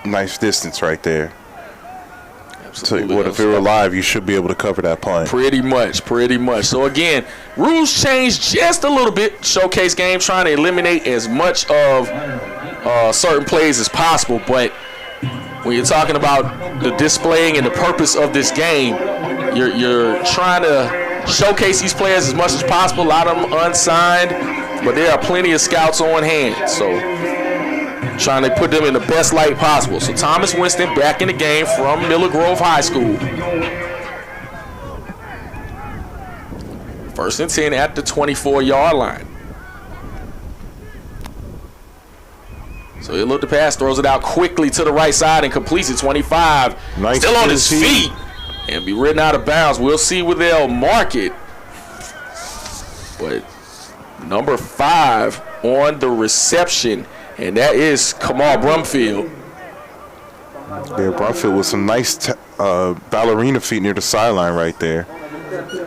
nice distance right there. Absolutely. So if it were live, you should be able to cover that punt. Pretty much. So, again, rules changed just a little bit. Showcase game trying to eliminate as much of certain plays as possible. But when you're talking about the displaying and the purpose of this game, you're trying to showcase these players as much as possible. A lot of them unsigned, but there are plenty of scouts on hand. So trying to put them in the best light possible. So Thomas Winston back in the game from Miller Grove High School. 1st and 10 at the 24-yard line. So he'll look the pass, throws it out quickly to the right side and completes it. 25. Nice, still on his feet and be ridden out of bounds. We'll see where they'll mark it. But number 5 on the reception, and that is Kamal Brumfield. Yeah, Brumfield with some nice ballerina feet near the sideline right there.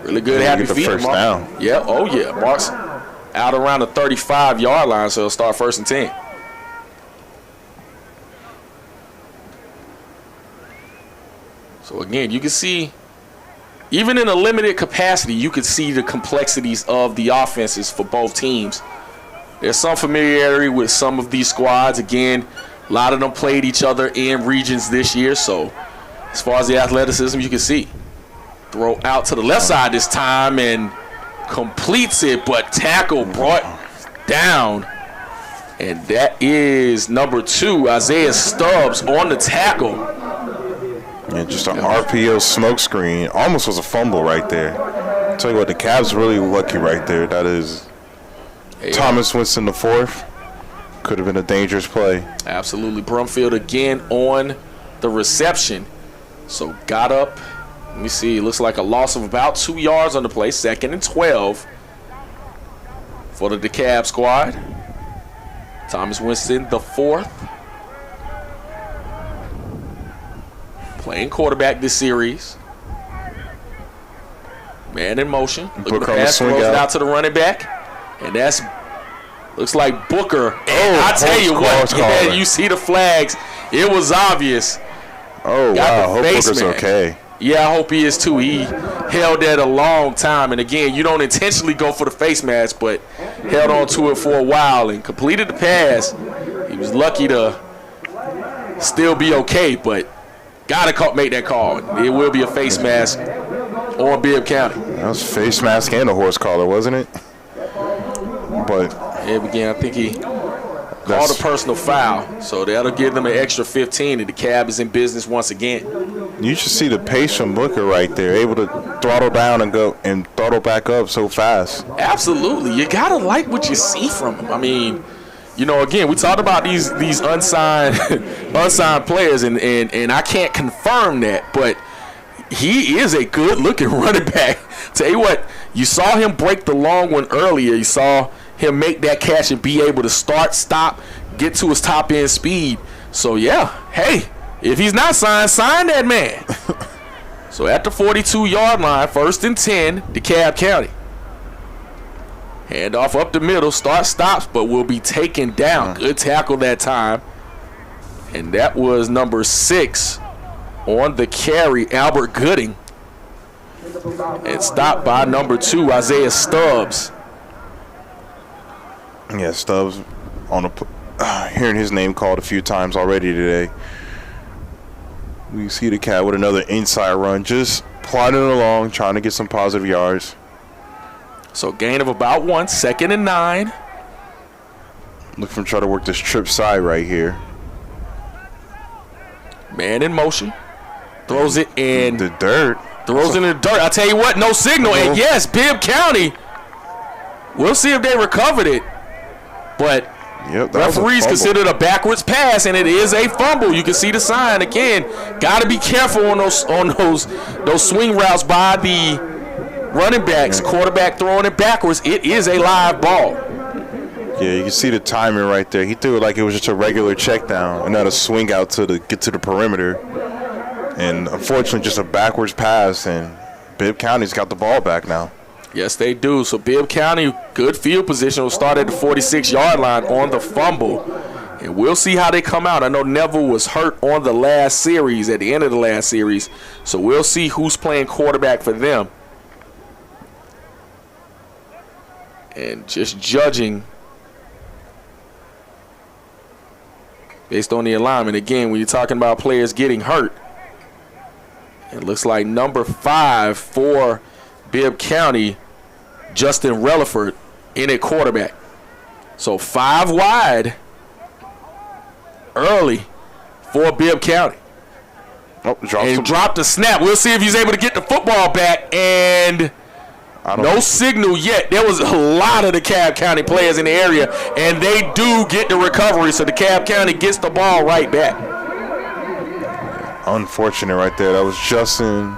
Really good, happy get the feet. first down. Yeah, oh yeah. Marks out around the 35-yard line, so he'll start 1st and 10. So again, you can see, even in a limited capacity, you can see the complexities of the offenses for both teams. There's some familiarity with some of these squads. Again, a lot of them played each other in regions this year. So as far as the athleticism, you can see. Throw out to the left side this time and completes it, but tackle brought down. And that is number 2, Isaiah Stubbs, on the tackle. Yeah, just an RPO smoke screen. Almost was a fumble right there. I'll tell you what, the Cavs really lucky right there. That is Thomas Winston the 4th. Could have been a dangerous play. Absolutely. Brumfield again on the reception. So got up. Let me see. Looks like a loss of about 2 yards on the play. 2nd and 12 for the Dekalb squad. Thomas Winston the 4th. Playing quarterback this series. Man in motion. Look at the pass, throws it out to the running back. And that's, looks like Booker. And I tell you what, you see the flags. It was obvious. Oh, wow. Hope Booker's okay. Yeah, I hope he is too. He held that a long time. And again, you don't intentionally go for the face mask, but held on to it for a while and completed the pass. He was lucky to still be okay, but got to make that call. It will be a face mask on Bibb County. That was face mask and a horse collar, wasn't it? But again, I think he called a personal foul, so that'll give them an extra 15, and the Cab is in business once again. You should see the pace from Booker right there, able to throttle down and go and throttle back up so fast. Absolutely. You got to like what you see from him. I mean, you know, again, we talked about these unsigned unsigned players, and I can't confirm that, but he is a good-looking running back. Tell you what, you saw him break the long one earlier. You saw him make that catch and be able to start, stop, get to his top-end speed. So, yeah, hey, if he's not signed, sign that man. So at the 42-yard line, 1st and 10, DeKalb County. Handoff up the middle, stops, but will be taken down. Good tackle that time. And that was number 6 on the carry, Albert Gooding. And stopped by number 2, Isaiah Stubbs. Yeah, Stubbs on hearing his name called a few times already today. We see the Cat with another inside run, just plodding along, trying to get some positive yards. So gain of about 1, 2nd and 9. Look for him try to work this trip side right here. Man in motion. Throws it in the dirt. Throws it in the dirt. I tell you what, no signal. And yes, Bibb County. We'll see if they recovered it. But referees consider it a backwards pass, and it is a fumble. You can see the sign again. Got to be careful on those swing routes by the running backs. Quarterback throwing it backwards. It is a live ball. Yeah, you can see the timing right there. He threw it like it was just a regular check down and not a swing out to get to the perimeter. And unfortunately, just a backwards pass, and Bibb County's got the ball back now. Yes, they do. So Bibb County, good field position, will start at the 46-yard line on the fumble. And we'll see how they come out. I know Neville was hurt on the last series, at the end of the last series. So we'll see who's playing quarterback for them. And just judging based on the alignment, again, when you're talking about players getting hurt, it looks like number 5 for Bibb County, Justin Relaford, in at quarterback. So 5 wide early for Bibb County. Oh, dropped the snap. We'll see if he's able to get the football back. And no signal yet. There was a lot of the Dekalb County players in the area, and they do get the recovery. So Dekalb County gets the ball right back. Unfortunate right there. That was Justin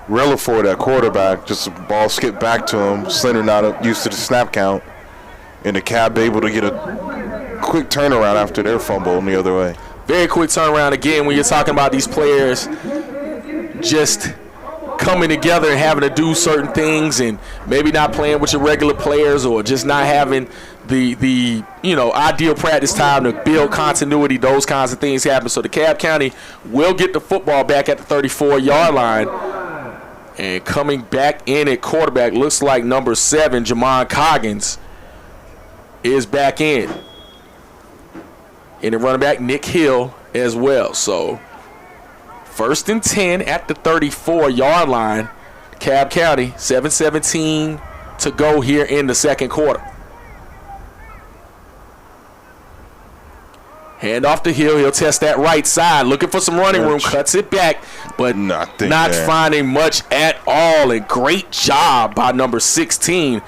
Relaford at quarterback. Just the ball skipped back to him. Slender not used to the snap count. And Dekalb able to get a quick turnaround after their fumble in the other way. Very quick turnaround again when you're talking about these players just coming together and having to do certain things and maybe not playing with your regular players or just not having the ideal practice time to build continuity. Those kinds of things happen. So Dekalb County will get the football back at the 34-yard line. And coming back in at quarterback looks like number 7, Jamon Coggins, is back in. And the running back, Nick Hill, as well. So 1st and 10 at the 34-yard line. Dekalb County, 7:17 to go here in the second quarter. Hand off to Hill. He'll test that right side. Looking for some running room. Cuts it back, but not finding much at all. And great job by number 16,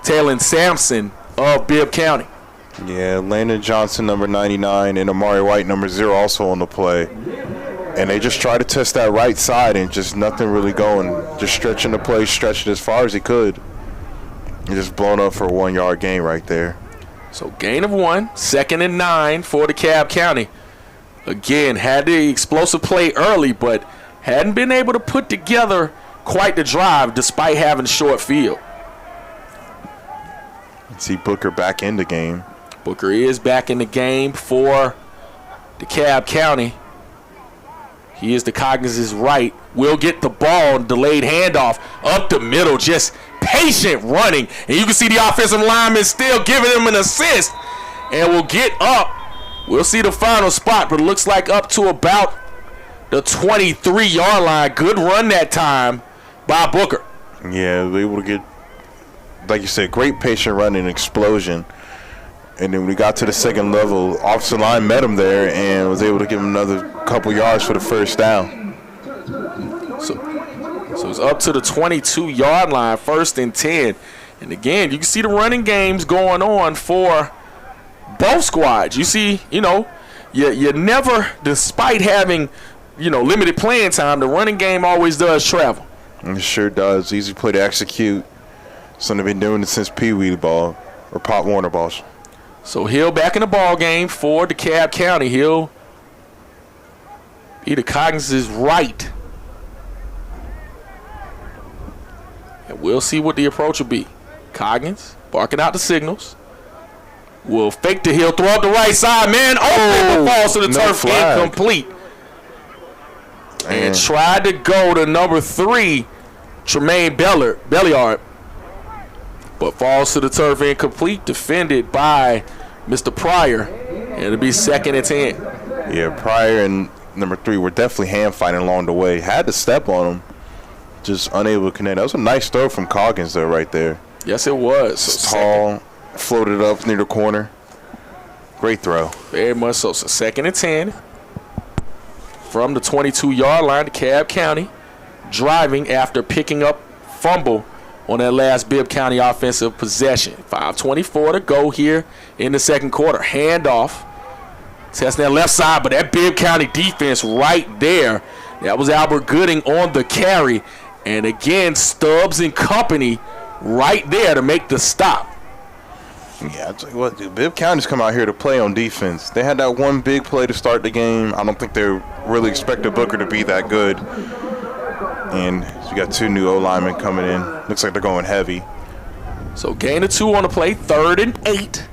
Talon Sampson of Bibb County. Yeah, Landon Johnson, number 99, and Amari White, number 0, also on the play. And they just tried to test that right side and just nothing really going. Just stretching the play, stretching as far as he could. And just blown up for a 1-yard gain right there. So gain of 1, 2nd and 9 for Dekalb County. Again, had the explosive play early, but hadn't been able to put together quite the drive despite having a short field. See Booker back in the game. Booker is back in the game for Dekalb County. He is the Coggins' right. Will get the ball, delayed handoff up the middle, just patient running. And you can see the offensive lineman still giving him an assist. And will get up. We'll see the final spot, but it looks like up to about the 23-yard line. Good run that time by Booker. Yeah, they able to get, like you said, great patient run and explosion. And then when we got to the second level, offensive line met him there and was able to give him another couple yards for the first down. So it's up to the 22-yard line, 1st and 10. And again, you can see the running games going on for both squads. You see, you never, despite having, limited playing time, the running game always does travel. It sure does. Easy play to execute. Something they've been doing it since Pee Wee ball or Pop Warner balls. So Hill back in the ball game for Dekalb County. Hill be the Coggins' right. And we'll see what the approach will be. Coggins barking out the signals. Will fake the Hill, throw up the right side. Man, open, but falls to the turf, flag. incomplete. And tried to go to number 3, Tremaine Belliard. But falls to the turf, incomplete, defended by Mr. Pryor. And it'll be 2nd and 10. Yeah, Pryor and number 3 were definitely hand fighting along the way. Had to step on him, just unable to connect. That was a nice throw from Coggins there, right there. Yes, it was. So tall, floated up near the corner. Great throw. Very much so. So 2nd and 10 from the 22-yard line. Dekalb County driving after picking up fumble on that last Bibb County offensive possession. 5:24 to go here in the second quarter. Handoff. Testing that left side, but that Bibb County defense right there. That was Albert Gooding on the carry. And again, Stubbs and company right there to make the stop. Yeah, I'll tell you what, dude, Bibb County's come out here to play on defense. They had that one big play to start the game. I don't think they really expected Booker to be that good. And you got 2 new O-linemen coming in. Looks like they're going heavy. So gain of 2 on the play, 3rd and 8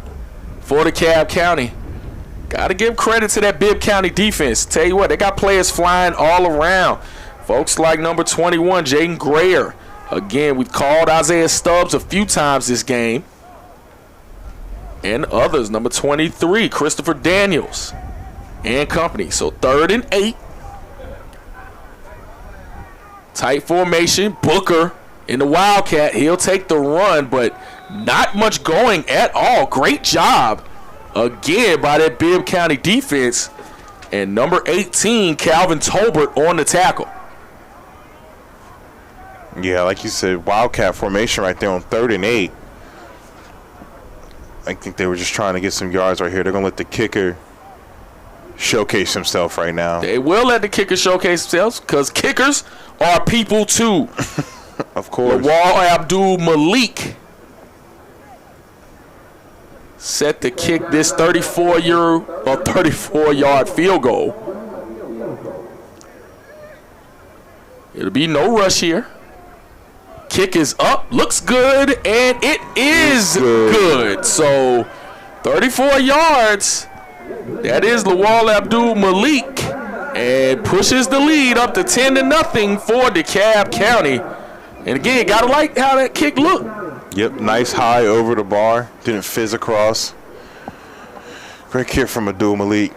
for Dekalb County. got to give credit to that Bibb County defense. Tell you what, they got players flying all around. Folks like number 21, Jaden Grayer. Again, we've called Isaiah Stubbs a few times this game. And others, number 23, Christopher Daniels and company. So 3rd and 8. Tight formation. Booker in the Wildcat. He'll take the run, but not much going at all. Great job, again, by that Bibb County defense. And number 18, Calvin Tolbert on the tackle. Yeah, like you said, Wildcat formation right there on 3rd and 8. I think they were just trying to get some yards right here. They're going to let the kicker showcase himself right now. They will let the kicker showcase themselves because kickers are people too. Of course. Lawal Abdul Malik set to kick this 34-yard field goal. It'll be no rush here. Kick is up, looks good, and it is good. So 34 yards. That is Lawal Abdul Malik, and pushes the lead up to 10-0 for DeKalb County. And again, gotta like how that kick looked. Yep, nice high over the bar. Didn't fizz across. Great kick from Abdul Malik.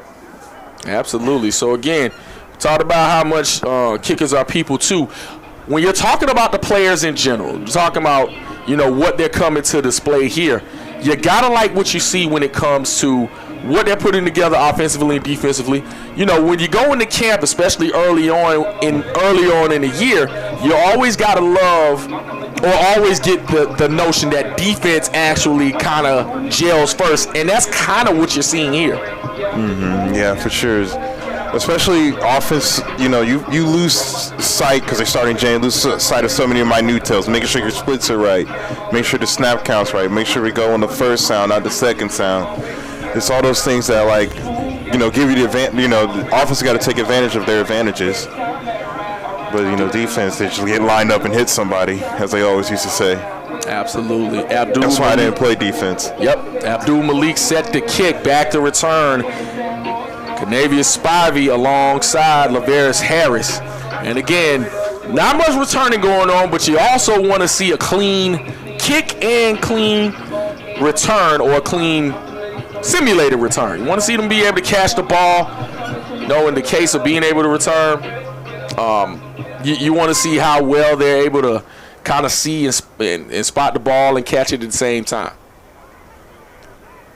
Absolutely. So again, talked about how much kickers are people too. When you're talking about the players in general, you're talking about, what they're coming to display here, you gotta like what you see when it comes to what they're putting together offensively and defensively. When you go into camp, especially early on in the year, you always gotta love or always get the notion that defense actually kind of gels first, and that's kind of what you're seeing here. Mm-hmm. Yeah, for sure. Especially offense, you lose sight because they're starting Jane, lose sight of so many minute details, making sure your splits are right, make sure the snap count's right, make sure we go on the first sound, not the second sound. It's all those things that, give you the advantage. The offense got to take advantage of their advantages. But, defense, they just get lined up and hit somebody, as they always used to say. Absolutely. That's why I didn't play defense. Yep. Abdul Malik set the kick, back to return. Canavius Spivey alongside Lavera's Harris. And again, not much returning going on, but you also want to see a clean kick and clean return, or a clean simulated return. You want to see them be able to catch the ball. In the case of being able to return, you want to see how well they're able to kind of see and spot the ball and catch it at the same time.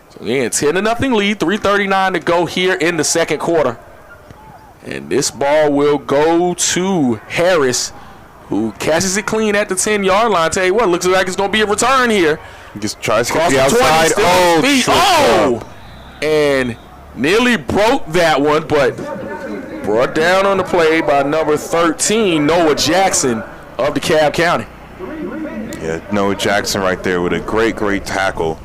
So again, 10-0 lead, 3:39 to go here in the second quarter. And this ball will go to Harris, who catches it clean at the 10-yard line. Tell you what, looks like it's going to be a return here. Just tries to get the outside. And nearly broke that one, but brought down on the play by number 13, Noah Jackson of DeKalb County. Yeah, Noah Jackson right there with a great tackle.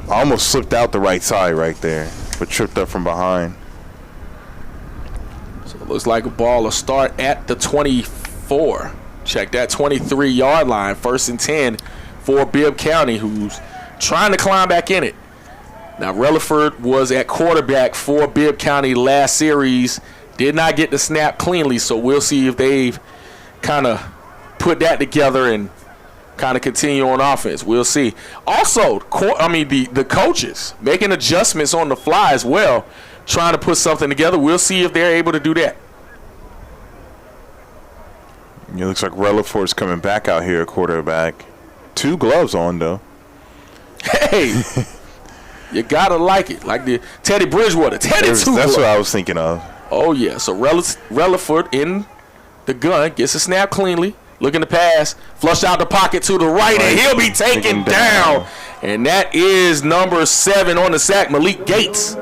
Almost slipped out the right side right there, but tripped up from behind. So it looks like a ball will start at the 24. Check that 23-yard line, 1st and 10 for Bibb County, who's trying to climb back in it. Now, Relaford was at quarterback for Bibb County last series. Did not get the snap cleanly, so we'll see if they've kind of put that together and kind of continue on offense. We'll see. Also, the coaches making adjustments on the fly as well, trying to put something together. We'll see if they're able to do that. It looks like Relaford's coming back out here, quarterback. 2 gloves on, though. Hey, you gotta like it. Like the Teddy Bridgewater. That's what I was thinking of. Oh, yeah. So Relaford in the gun, gets a snap cleanly, looking to pass, flush out the pocket to the right, and he'll be taken down. And that is number 7 on the sack, Malik Gates.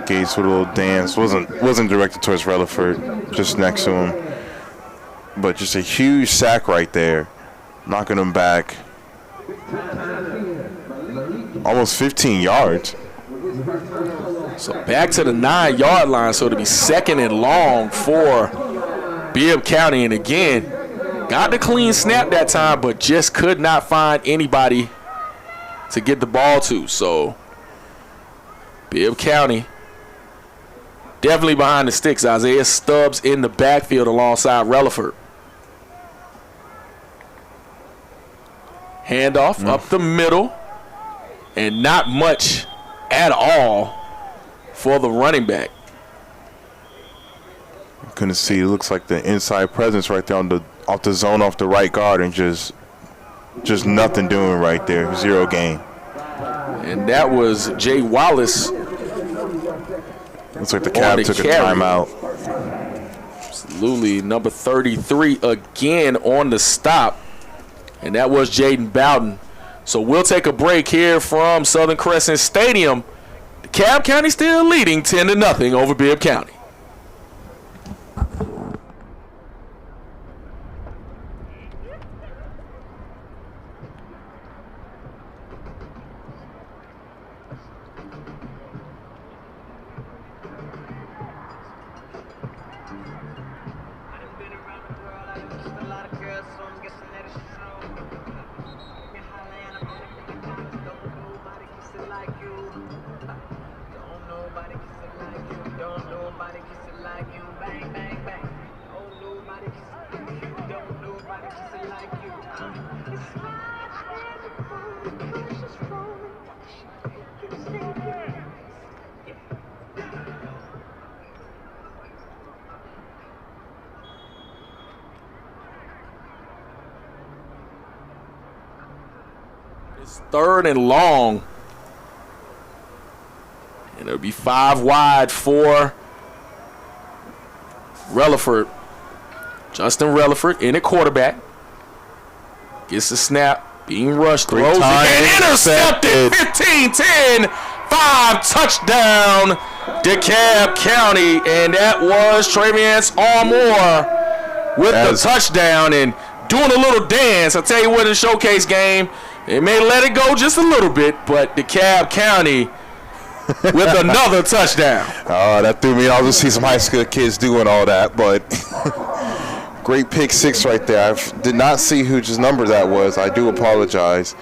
Gates with a little dance. Wasn't directed towards Relaford, just next to him. But just a huge sack right there, knocking him back almost 15 yards. So back to the 9-yard line, so it'll be 2nd and long for Bibb County. And again, got the clean snap that time, but just could not find anybody to get the ball to. So Bibb County definitely behind the sticks. Isaiah Stubbs in the backfield alongside Relaford. Handoff up the middle, and not much at all for the running back. Couldn't see. It looks like the inside presence right there off the zone, off the right guard, and just nothing doing right there. 0 gain. And that was Jay Wallace. Looks like the Cab took a timeout. Absolutely. Number 33 again on the stop. And that was Jaden Bowden. So we'll take a break here from Southern Crescent Stadium. DeKalb County still leading 10-0 over Bibb County. It's 3rd and long. And it'll be 5 wide for Relaford. Justin Relaford in at quarterback. Gets the snap. Being rushed. Throws it and intercepted. 15-10. 5 touchdown. DeKalb County. And that was Traviance Armour with the touchdown and doing a little dance. I'll tell you what, in the showcase game, they may let it go just a little bit, but DeKalb County with another touchdown. Oh, that threw me off to see some high school kids doing all that, but great pick 6 right there. I did not see whose number that was. I do apologize.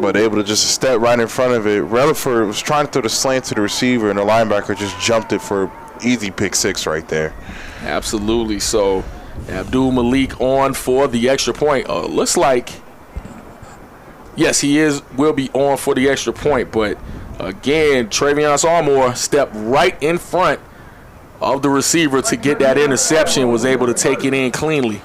But able to just step right in front of it. Relaford was trying to throw the slant to the receiver, and the linebacker just jumped it for easy pick 6 right there. Absolutely. So Abdul Malik on for the extra point. Looks like, yes, will be on for the extra point, but again, Traviance Armour stepped right in front of the receiver to get that interception, was able to take it in cleanly.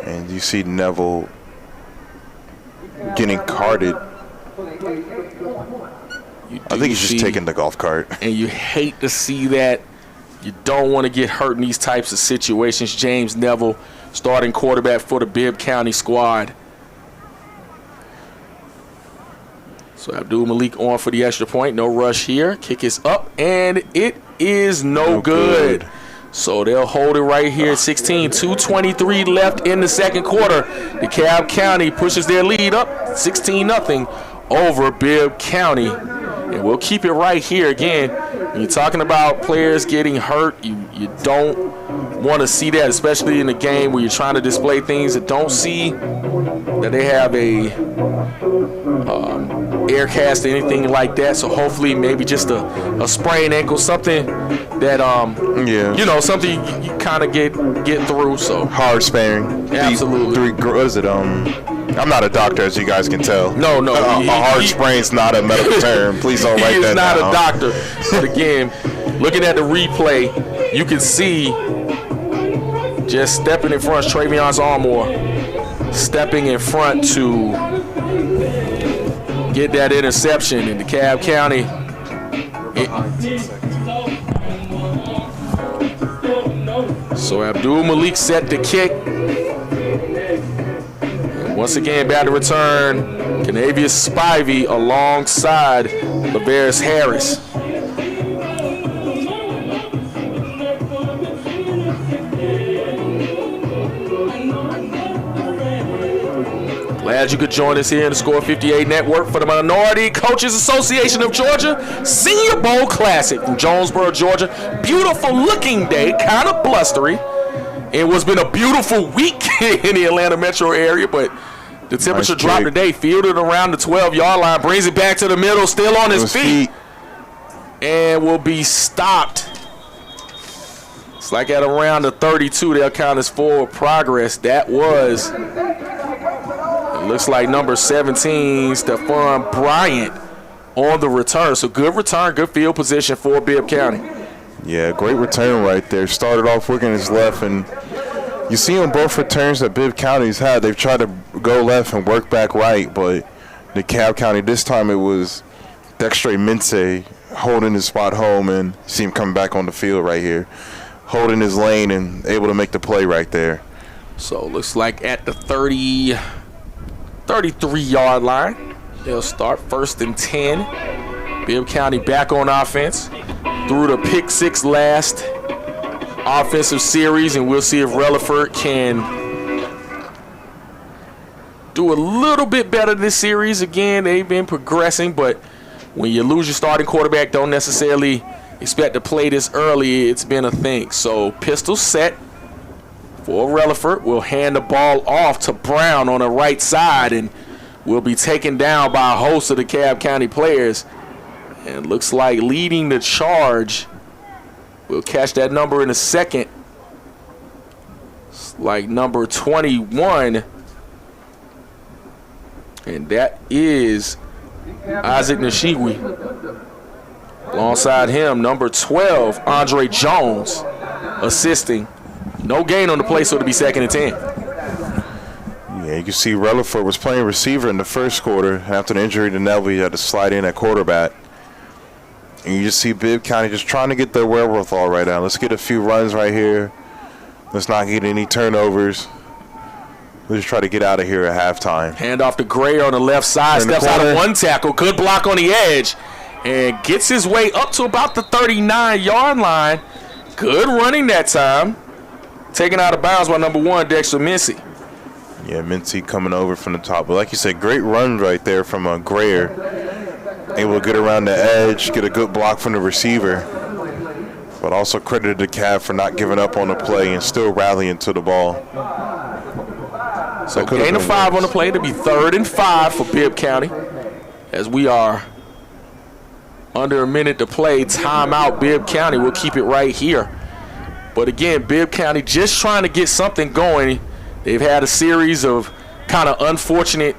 And you see Neville getting carted. I think he's just taking the golf cart. And you hate to see that. You don't want to get hurt in these types of situations. James Neville, starting quarterback for the Bibb County squad. So Abdul Malik on for the extra point. No rush here. Kick is up, and it is no good. So they'll hold it right here. 2:23 left in the second quarter. DeKalb County pushes their lead up 16-0 over Bibb County. And we'll keep it right here. Again, when you're talking about players getting hurt, you don't want to see that, especially in a game where you're trying to display things that don't see that they have a air cast or anything like that. So hopefully maybe just a sprained ankle, something that something you kind of get through. So hard sparing. Absolutely. What is it? I'm not a doctor, as you guys can tell. No. A hard sprain's not a medical term. Please don't write that down. He's not a doctor. But again, looking at the replay, you can see just stepping in front, Traviance Armour stepping in front to get that interception in DeKalb County. So Abdul Malik set the kick. And once again, back to return, Canavius Spivey alongside Laverace Harris. Glad you could join us here in the Score 58 Network for the Minority Coaches Association of Georgia Senior Bowl Classic from Jonesboro, Georgia. Beautiful looking day, kind of blustery. It was been a beautiful week in the Atlanta metro area, but The temperature Nice dropped kick. today. Fielded around the 12-yard line. Brings it back to the middle. Still on his feet. And will be stopped. It's like at around the 32. They'll count as forward progress. That was, it looks like number 17, Stephon Bryant, on the return. So good return, good field position for Bibb County. Yeah, great return right there. Started off working his left, and you see on both returns that Bibb County's had, they've tried to go left and work back right, but DeKalb County, this time it was Dextre Mince holding his spot home, and you see him coming back on the field right here, holding his lane and able to make the play right there. So looks like at the 33-yard line, they'll start 1st and 10. Bibb County back on offense through the pick six last offensive series, and we'll see if Relaford can do a little bit better this series. Again, they've been progressing, but when you lose your starting quarterback, don't necessarily expect to play this early. It's been a thing. So pistol set for Relaford. We'll hand the ball off to Brown on the right side, and will be taken down by a host of the DeKalb County players. And looks like leading the charge, we'll catch that number in a second. It's like number 21. And that is Isaac Nishiwi. Alongside him, number 12, Andre Jones, assisting. No gain on the play, so it'll be 2nd and 10. Yeah, you can see Relaford was playing receiver in the first quarter. After the injury to Neville, he had to slide in at quarterback. And you just see Bibb County just trying to get their wherewithal right now. Let's get a few runs right here. Let's not get any turnovers. Let's try to get out of here at halftime. Hand off to Gray on the left side. Steps out of one tackle. Good block on the edge. And gets his way up to about the 39-yard line. Good running that time. Taken out of bounds by number 1, Dexter Mincy. Yeah, Mincy coming over from the top. But like you said, great run right there from Grayer. Able to get around the edge, get a good block from the receiver. But also credited to Cav for not giving up on the play and still rallying to the ball. So gain of 5 on the play to be 3rd and 5 for Bibb County. As we are under a minute to play, timeout Bibb County. We'll keep it right here. But again, Bibb County just trying to get something going. They've had a series of kind of unfortunate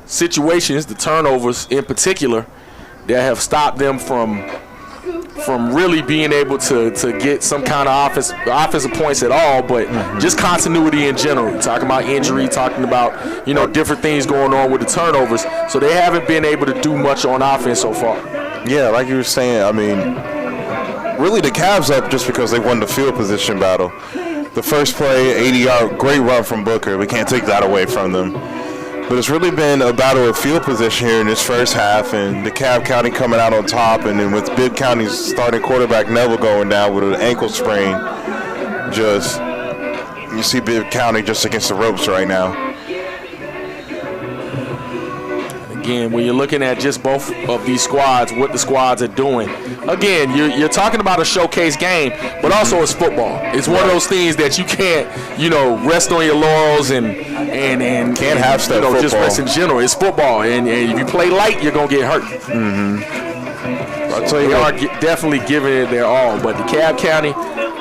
situations, the turnovers in particular, that have stopped them from really being able to get some kind of offensive points at all, but just continuity in general. Talking about injury, talking about, different things going on with the turnovers. So they haven't been able to do much on offense so far. Yeah, like you were saying, I mean, really the Cavs up just because they won the field position battle. The first play, 80-yard, great run from Booker. We can't take that away from them. But it's really been a battle of field position here in this first half, and DeKalb County coming out on top, and then with Bibb County's starting quarterback Neville going down with an ankle sprain, you see Bibb County just against the ropes right now. Again, when you're looking at just both of these squads, what the squads are doing, again, you're talking about a showcase game, but also it's football. It's one of those things that you can't, rest on your laurels and can't have stuff. Just rest in general. It's football, and if you play light, you're gonna get hurt. I'll tell you they what, are definitely giving it their all, but DeKalb County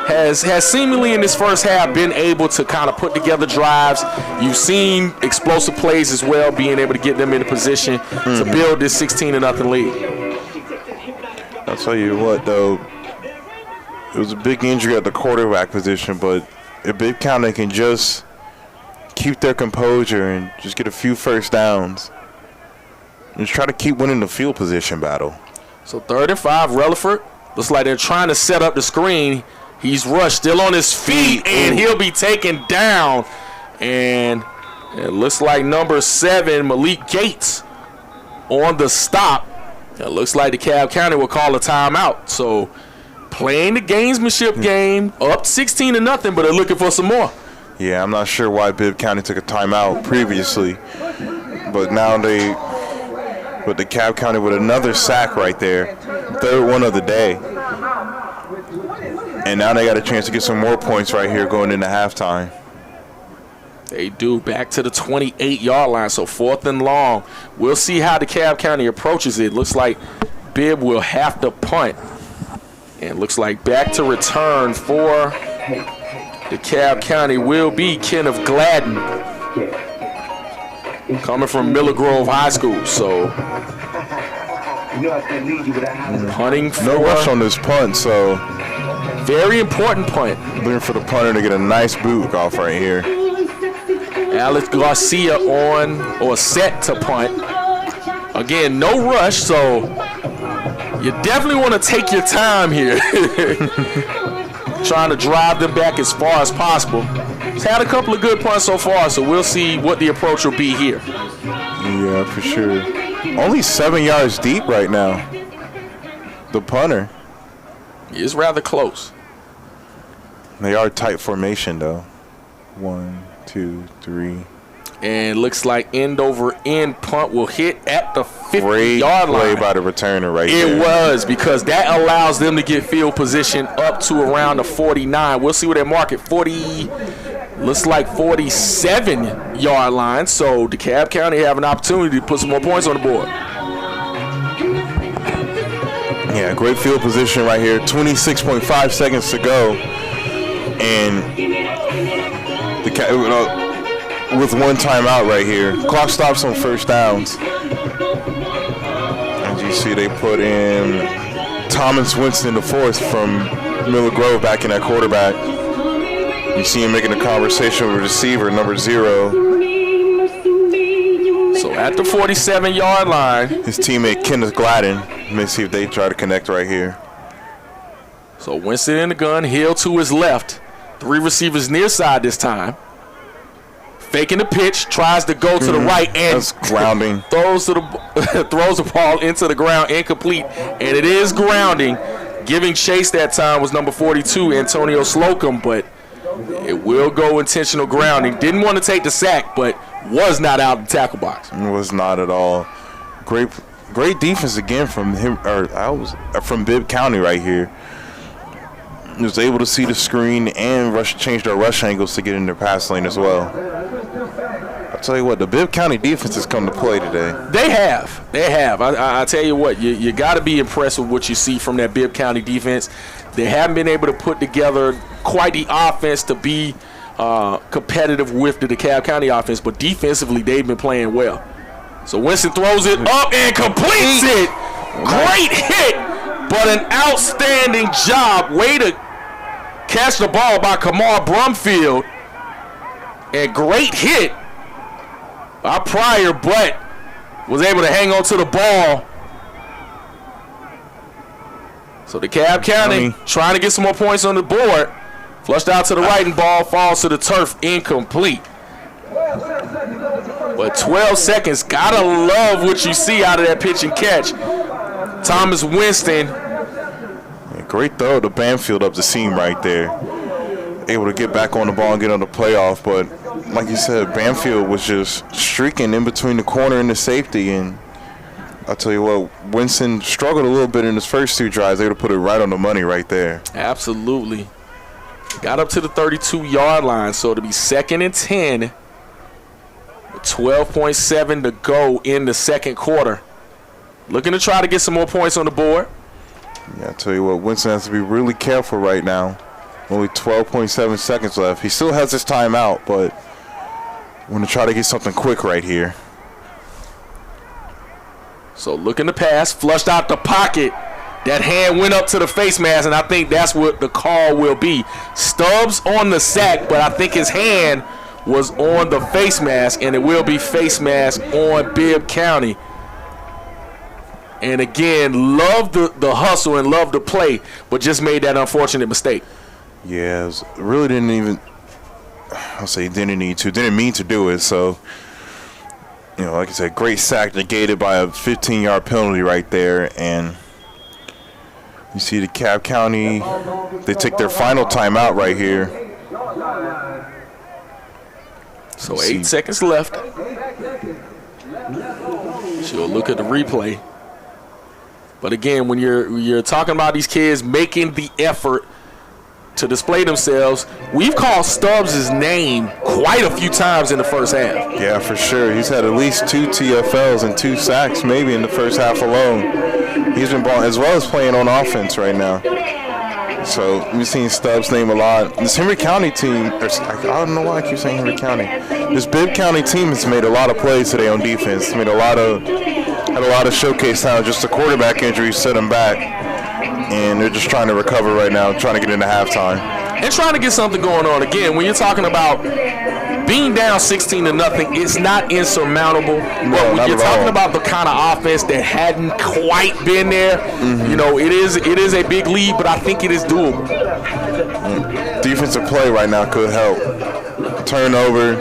has seemingly in this first half been able to kind of put together drives. You've seen explosive plays as well, being able to get them in a position to build this 16-0 lead. I'll tell you what, though, it was a big injury at the quarterback position, but if Bibb County can just keep their composure and just get a few first downs and just try to keep winning the field position battle. So 3rd and 5, Relaford. Looks like they're trying to set up the screen. He's rushed, still on his feet, and he'll be taken down. And it looks like number 7, Malik Gates, on the stop. It looks like DeKalb County will call a timeout. So playing the gamesmanship game, up 16-0, but they're looking for some more. Yeah, I'm not sure why Bibb County took a timeout previously, but now DeKalb County with another sack right there, 3rd one of the day. And now they got a chance to get some more points right here going into halftime. They do. Back to the 28-yard line, so 4th and long. We'll see how DeKalb County approaches it. Looks like Bibb will have to punt. And looks like back to return for DeKalb County will be Kenneth Gladden, coming from Miller Grove High School. So punting for no rush on this punt, so very important punt. looking for the punter to get a nice boot off right here. Alex Garcia on or set to punt. Again, no rush, so you definitely want to take your time here. Trying to drive them back as far as possible. He's had a couple of good punts so far, so we'll see what the approach will be here. Yeah, for sure. Only 7 yards deep right now. The punter. It's rather close. They are tight formation, though. 1, 2, 3. And looks like end over end punt will hit at the 50-yard Great line. play by the returner right there. It was, because that allows them to get field position up to around the 49. We'll see what they mark at 40. Looks like 47-yard line. So DeKalb County have an opportunity to put some more points on the board. Yeah, great field position right here. 26.5 seconds to go. And with one timeout right here. Clock stops on first downs. As you see, they put in Thomas Winston the fourth from Miller Grove back in that quarterback. You see him making a conversation with receiver number 0. So at the 47-yard line. His teammate Kenneth Gladden. Let me see if they try to connect right here. So Winston in the gun, Hill to his left. 3 receivers near side this time. Faking the pitch, tries to go to the right and that's grounding. throws the ball into the ground, incomplete, and it is grounding. Giving chase that time was number 42, Antonio Slocum, but it will go intentional grounding. Didn't want to take the sack, but was not out of the tackle box. It was not at all. Great defense again from him, from Bibb County right here. He was able to see the screen and change their rush angles to get in their pass lane as well. I'll tell you what, the Bibb County defense has come to play today. They have. I tell you what, you got to be impressed with what you see from that Bibb County defense. They haven't been able to put together quite the offense to be competitive with the DeKalb County offense, but defensively they've been playing well. So Winston throws it up and completes it. Great hit, but an outstanding job. Way to catch the ball by Kamar Brumfield. And great hit by Pryor, but was able to hang on to the ball. So DeKalb County trying to get some more points on the board. Flushed out to the right and ball falls to the turf, incomplete. But 12 seconds, gotta love what you see out of that pitch and catch. Thomas Winston. Yeah, great throw to Banfield up the seam right there. Able to get back on the ball and get on the playoff, but like you said, Banfield was just streaking in between the corner and the safety, and I'll tell you what, Winston struggled a little bit in his first 2 drives. They would have put it right on the money right there. Absolutely. Got up to the 32-yard line, so it'll be 2nd and 10. 12.7 to go in the second quarter. Looking to try to get some more points on the board. Yeah, I'll tell you what, Winston has to be really careful right now. Only 12.7 seconds left. He still has his timeout, but want to try to get something quick right here. So looking to pass, flushed out the pocket. That hand went up to the face mask, and I think that's what the call will be. Stubbs on the sack, but I think his hand was on the face mask, and it will be face mask on Bibb County. And again, love the hustle and love the play, but just made that unfortunate mistake. Yeah, really didn't even, I'll say didn't mean to do it. So, like I said, great sack negated by a 15-yard penalty right there. And you see the DeKalb County, they take their final timeout right here. So 8 seconds left. She'll look at the replay. But again, when you're talking about these kids making the effort to display themselves, we've called Stubbs' name quite a few times in the first half. Yeah, for sure. He's had at least 2 TFLs and 2 sacks maybe in the first half alone. He's been balling as well as playing on offense right now. So we've seen Stubbs name a lot. This Henry County team, I don't know why I keep saying Henry County. This Bibb County team has made a lot of plays today on defense. Had a lot of showcase time. Just a quarterback injury set them back, and they're just trying to recover right now, trying to get into halftime. And trying to get something going on. Again, when you're talking about being down 16-0, it's not insurmountable. But when you're talking about the kind of offense that hadn't quite been there, you know, it is a big lead, but I think it is doable. Defensive play right now could help. Turnover.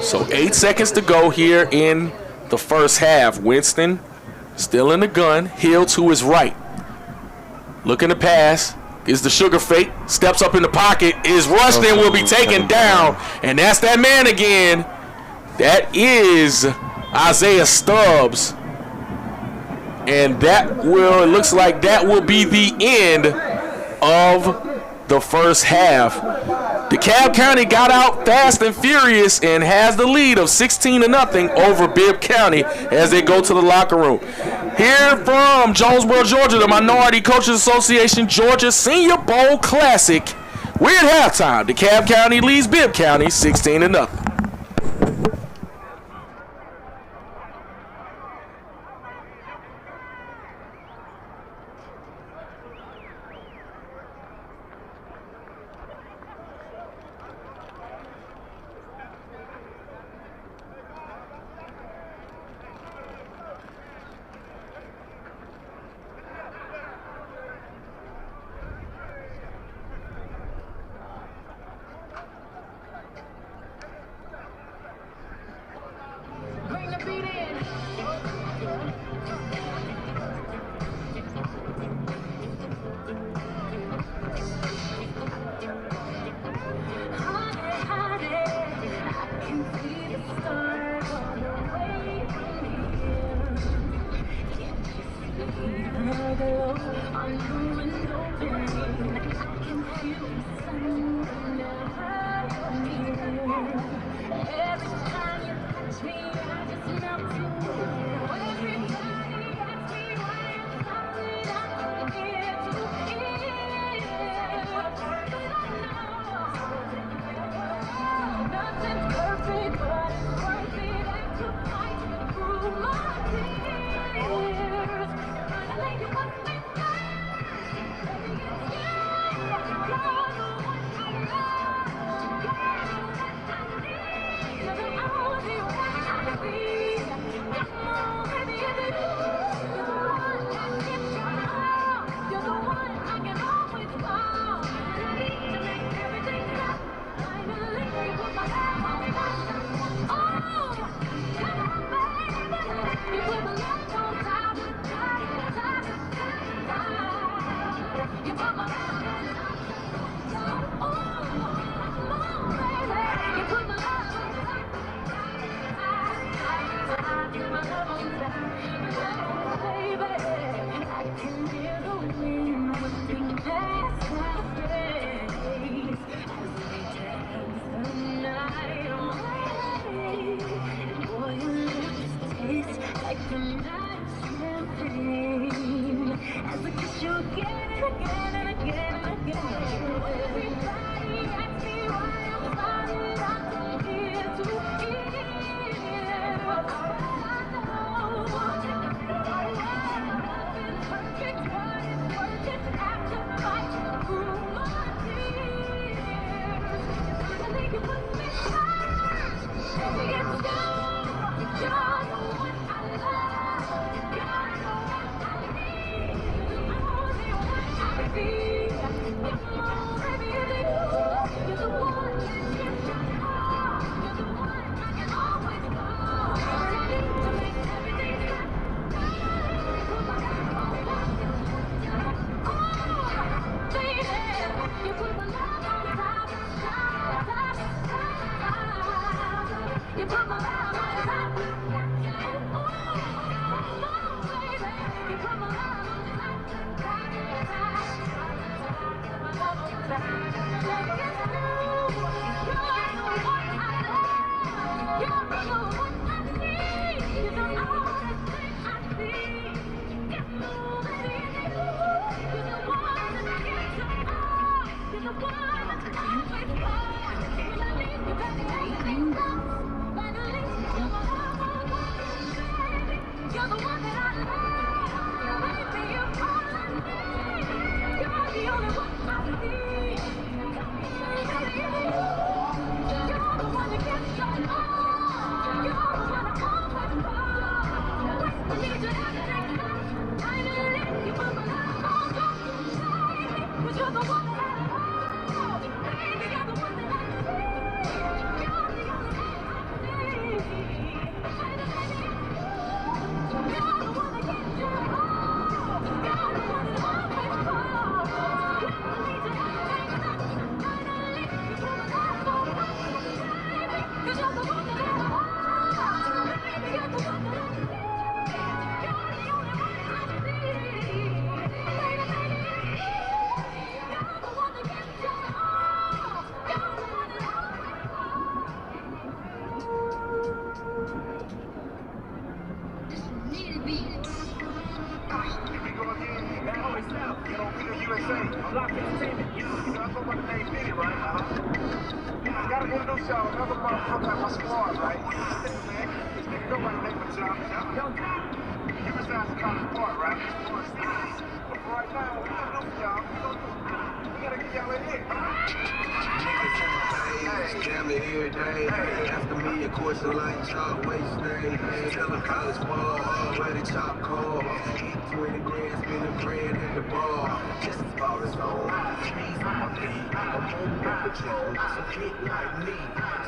So 8 seconds to go here in the first half. Winston still in the gun. Hill to his right. Looking to pass. Is the sugar fake. Steps up in the pocket. Is rushed and will be taken down. And that's that man again. That is Isaiah Stubbs. And it looks like that will be the end of the first half. DeKalb County got out fast and furious and has the lead of 16-0 over Bibb County as they go to the locker room. Here from Jonesboro, Georgia, the Minority Coaches Association Georgia Senior Bowl Classic. We're at halftime. DeKalb County leads Bibb County 16-0. USA. I'm locked in the team. You know, I'm talking about the name Diddy, right? I gotta introduce y'all another motherfucker at my squad, right? Listen, man, this nigga go by the name of Young. He resides in College Park, right? But for right now, what we gonna do for y'all? We gotta get y'all in here. Damn it every day. After me, a question like chalk waste day. Tell them college ball, already chop call. Eat 20 grand, spend a grand at the bar. Just as far as home. Trees on my feet. I'm home with the drone. So kick like me.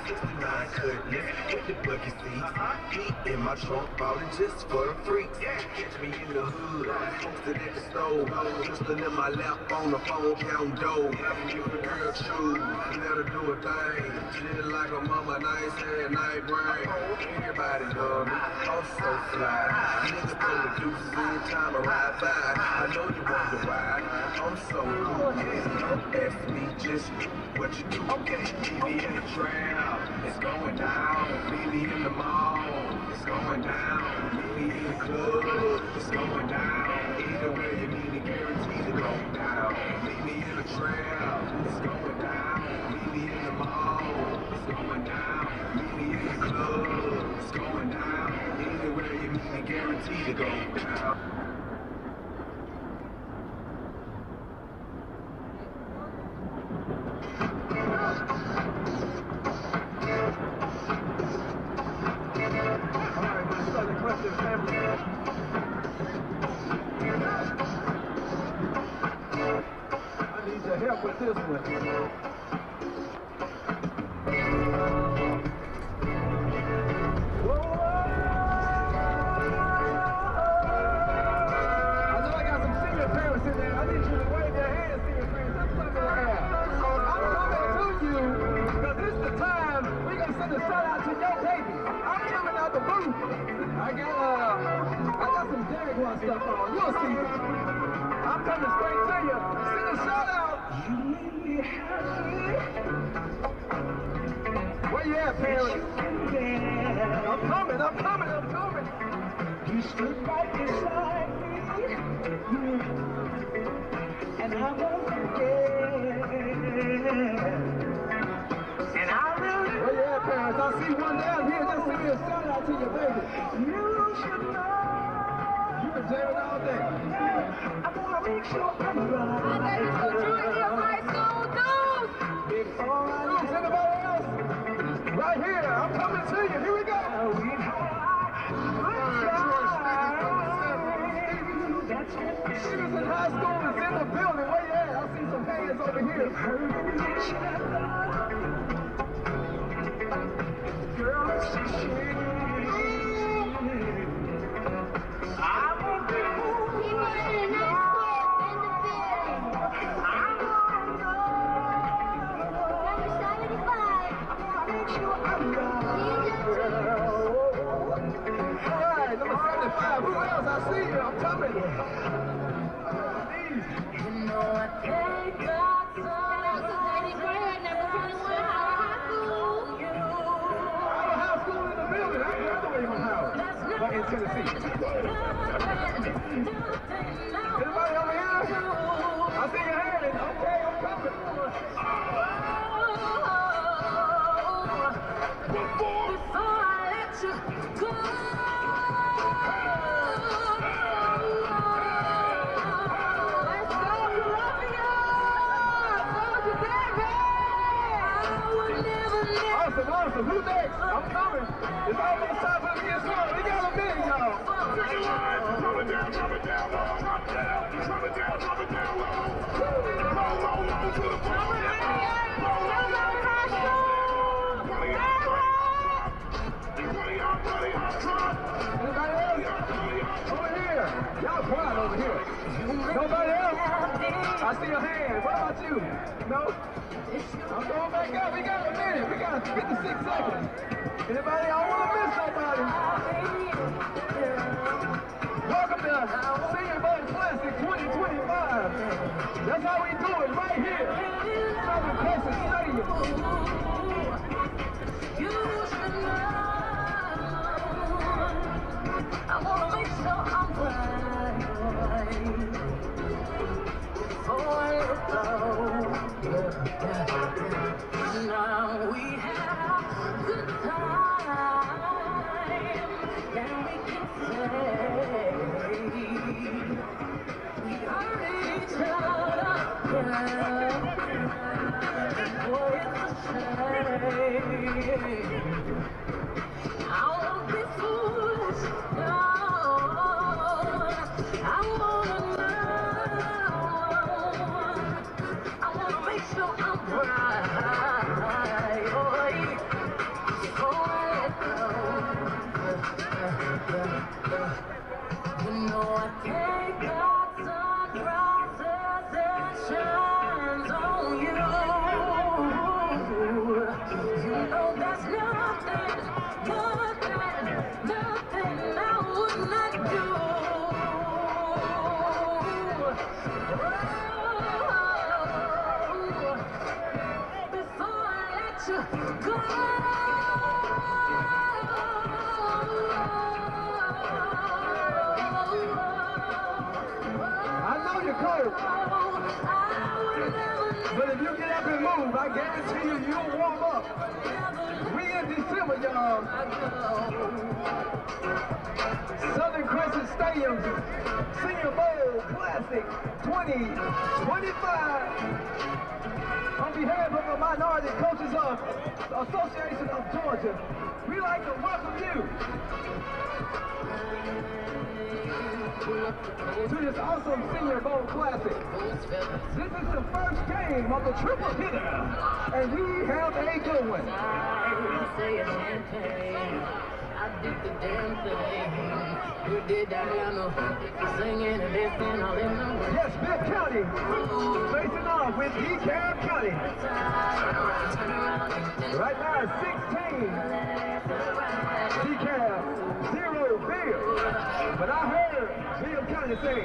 69 cutlass with the bucket seats. Deep in my trunk, ballin' just for the freaks. Catch me in the hood, posted at the stove. Twistin' in my lap on the phone, counting dough. If a girl choose, let her do a thing. Shit like a mama, nice hair, night brain. Everybody love me, I'm so fly. Niggas throw the deuces anytime I ride by. I know you wonder why, I'm so cool. Ask me just what you do. Okay, meet me in the trail, it's going down. Meet me in the mall, it's going down. Meet me in the club, it's going down. Either way you need me, guaranteed to go down. Meet me in the trail, it's going down. Meet me in the mall, it's going down. Meet me in the club, it's going down. Either way you meet me, guaranteed to go down. I need your help with this one. Stuff on. You'll see it. I'm coming straight to you. Sing a shout out. You make me happy. Where you at, parents? I'm coming. You stood right beside me, and I won't forget. And I really. Where you at, parents? I see one down here. Just sing me a shout out to your baby. You should know. Jamming all day. I wanna make sure I'm right. I gotta go join the high school dudes. Big alright. Dudes, anybody else? Right here. I'm coming to you. Here we go. Students in high school is in the building. Where you at? I see some hands over here. Girl, she's I see you, I'm coming. You know I thank God so. Never really went high school. I have a high school in the building. I graduated from Howard, but in Tennessee. Anybody over here? I see your hand. Okay, I'm coming. Before I let you go. Awesome. Who's next? I'm coming. It's almost time for us to get started. We got a minute, y'all. Drop it down, low. Drop it down, low. Roll to the floor. Anybody else? Over here. Y'all quiet over here. Nobody else? I see your hand. What about you? No? I'm going back up. We got a minute. We got 56 seconds. Anybody? I don't want to miss nobody. Welcome to Senior Bud Classic 2025. That's how we do it right here. Southern Texas Stadium. You should know. I want to make sure I'm right. Oh. then we can say we are each other. Boy, it's a shame. I won't be foolish, no. I wanna know. I wanna make sure I'm right. You know I take out sunrises and shines on you. You know there's nothing I would not do. Before I let you go. Cold. But if you get up and move, I guarantee you'll warm up. We in December, y'all. Southern Crescent Stadium, Senior Bowl Classic 2025. On behalf of the Minority Coaches Association of Georgia, we'd like to welcome you to this awesome Senior Bowl Classic. This is the first game of the triple hitter, and we have a good one. I did the damn thing. You did that singing and dancing all in the way. Yes, Bibb County facing off with Dekalb County. Right now it's 16. Dekalb, 0 Bibb. But I heard Bibb County say,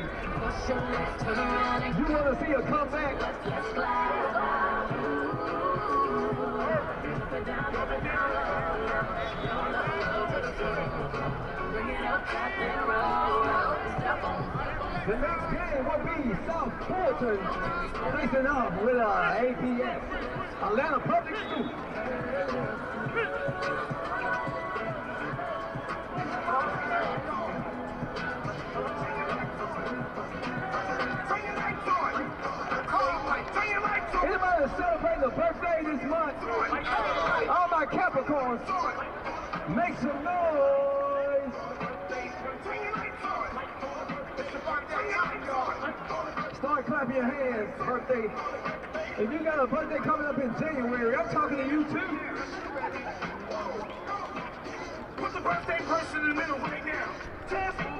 you want to see a comeback? The next game will be South Fulton facing off with APS, Atlanta Public Schools. Anybody celebrating a birthday this month? All my Capricorns, make some noise. Start clapping your hands, birthday. If you got a birthday coming up in January, I'm talking to you too. Put the birthday person in the middle right now.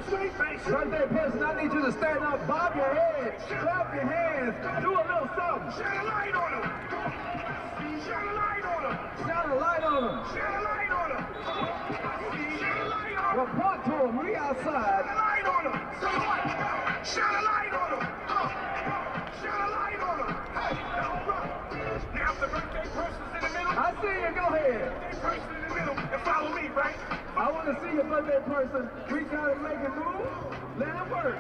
Straight face. Birthday person, I need you to stand up, bob your head, clap your hands, do a little something. Shine a light on them. Shine a light on them. Shine a light on them. Shine a light on them. Shine a light on them. Report to them, we outside. Shine a light on them. Shine a light on them. Shine a light on them. Hey, now the birthday person's in the middle. I see you, go ahead. Birthday person in the middle, and follow me, right? I want to see your birthday person. Reach out and make it move. Let it work.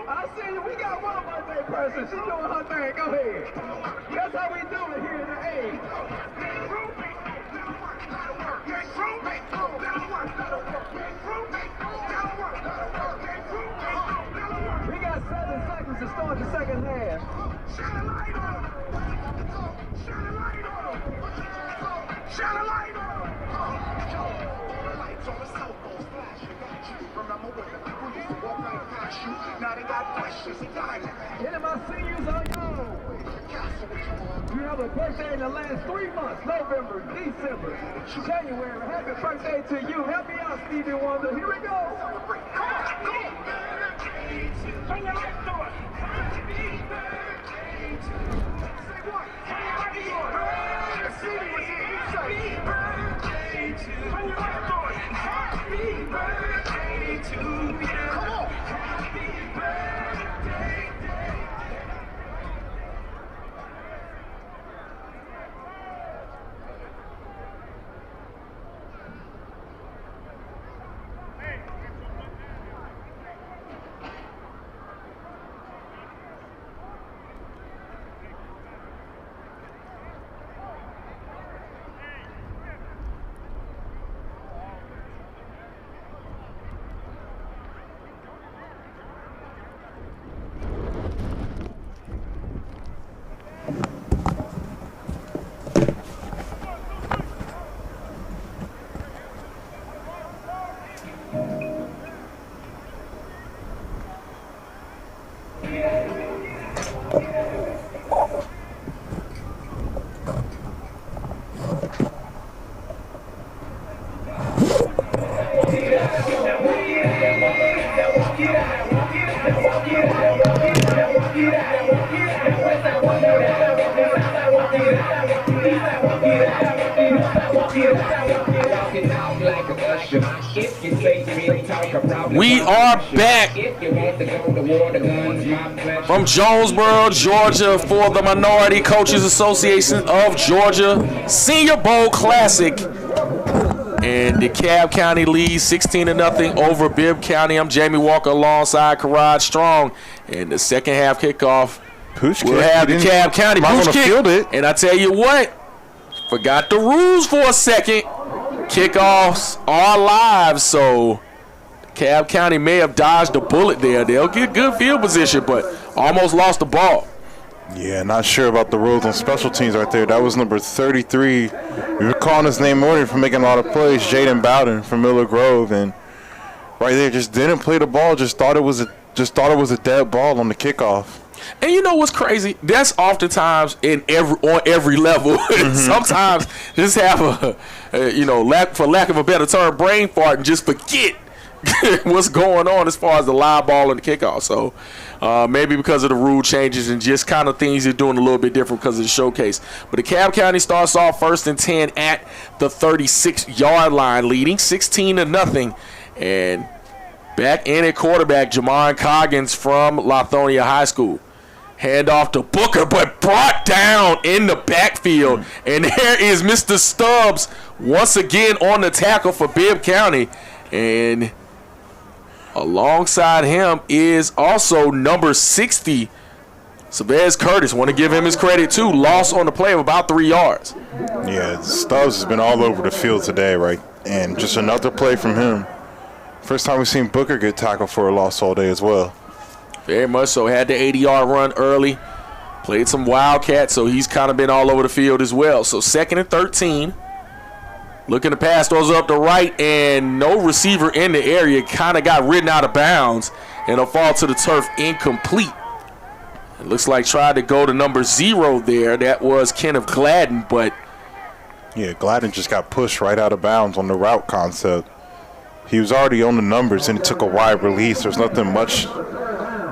I see you. We got one birthday person. She's doing her thing. Go ahead. That's how we do it here in the A. We got 7 seconds to start the second half. Shine a light on them. Shine a light on them. Shine a light on them. Lights on the cell phone flash. Remember when the people used to walk right past you? Now they got questions and diamonds. Any of my seniors on you? You have a birthday in the last 3 months. November, December, January. Happy birthday to you. Help me out, Stevie Wonder. Here we go. Bring your lights to us. Happy birthday to you. Say what? Happy birthday. Happy birthday to you. Bring your lights to us. Happy birthday to you. Come on. Happy birthday. We are back from Jonesboro, Georgia for the Minority Coaches Association of Georgia Senior Bowl Classic. And DeKalb County leads 16-0 over Bibb County. I'm Jamie Walker alongside Karad Strong. And the second half kickoff, we'll have DeKalb County Pooch kick. And I tell you what, forgot the rules for a second. Kickoffs are live, so DeKalb County may have dodged a bullet there. They'll get good field position, but almost lost the ball. Yeah, not sure about the rules on special teams right there. That was number 33. We were calling his name earlier for making a lot of plays, Jaden Bowden from Miller Grove, and right there just didn't play the ball. Just thought it was a dead ball on the kickoff. And you know what's crazy? That's oftentimes on every level. Sometimes just have for lack of a better term, brain fart and just forget what's going on as far as the live ball and the kickoff. So maybe because of the rule changes and just kind of things they're doing a little bit different because of the showcase. But DeKalb County starts off 1st and 10 at the 36-yard line, leading 16-0. And back in at quarterback, Jamon Coggins from Lithonia High School. Hand off to Booker, but brought down in the backfield. And there is Mr. Stubbs once again on the tackle for Bibb County. And alongside him is also number 60, Savez Curtis. Want to give him his credit, too. Loss on the play of about 3 yards. Yeah, Stubbs has been all over the field today, right? And just another play from him. First time we've seen Booker get tackled for a loss all day as well. Very much so. Had the 80-yard run early. Played some Wildcat, so he's kind of been all over the field as well. So 2nd and 13. Looking to pass, throws up the right, and no receiver in the area. Kind of got ridden out of bounds, and a fall to the turf incomplete. It looks like tried to go to number 0 there. That was Kenneth Gladden, but yeah, Gladden just got pushed right out of bounds on the route concept. He was already on the numbers, and it took a wide release. There's nothing much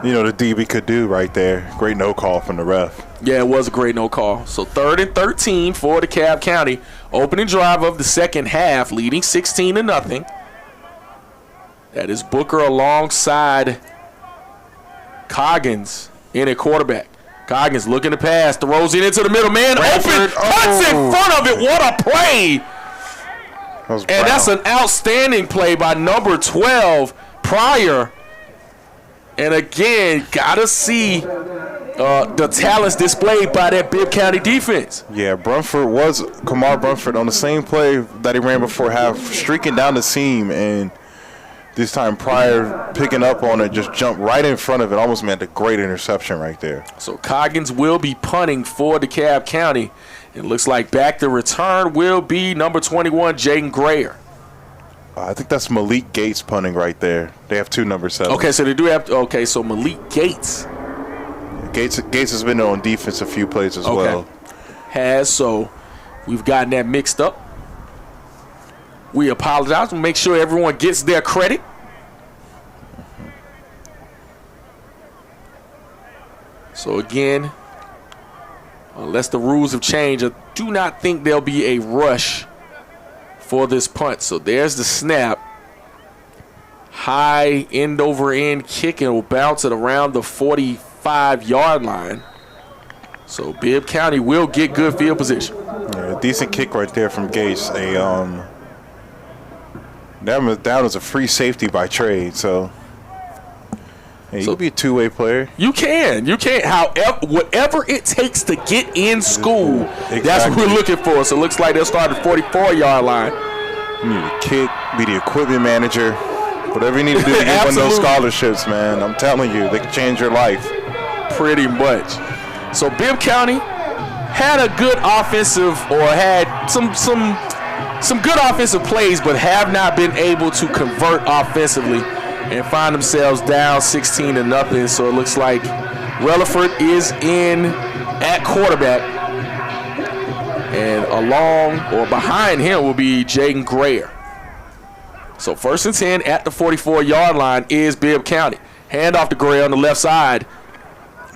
the DB could do right there. Great no call from the ref. Yeah, it was a great no call. So 3rd and 13 for DeKalb County. Opening drive of the second half, leading 16-0. That is Booker alongside Coggins in at quarterback. Coggins looking to pass, throws it into the middle. Man open, cuts in front of it. What a play. And that's an outstanding play by number 12, Pryor. And again, gotta see the talents displayed by that Bibb County defense. Yeah, Kamar Brunford on the same play that he ran before half, streaking down the seam, and this time Pryor picking up on it, just jumped right in front of it, almost made a great interception right there. So Coggins will be punting for DeKalb County. It looks like back to return will be number 21, Jaden Grayer. I think that's Malik Gates punting right there. They have 2 number 7. Okay, so they do have. Okay, so Malik Gates. Gates has been on defense a few plays as well. So we've gotten that mixed up. We apologize. We'll make sure everyone gets their credit. So again, unless the rules have changed, I do not think there'll be a rush for this punt. So there's the snap. High end over end kick, and will bounce it around the 45-yard line. So Bibb County will get good field position. Yeah, decent kick right there from Gates. That was a free safety by trade. So you can be a two-way player. You can. However, whatever it takes to get in school, That's what we're looking for. So it looks like they'll start at the 44-yard line. You need to kick, be the equipment manager, whatever you need to do to get one of those scholarships, man. I'm telling you, they can change your life. Pretty much. So Bibb County had a good offensive, or had some good offensive plays, but have not been able to convert offensively and find themselves down 16-0. So it looks like Relaford is in at quarterback, and along or behind him will be Jaden Grayer. So 1st and 10 at the 44-yard line is Bibb County. Hand off to Grayer on the left side.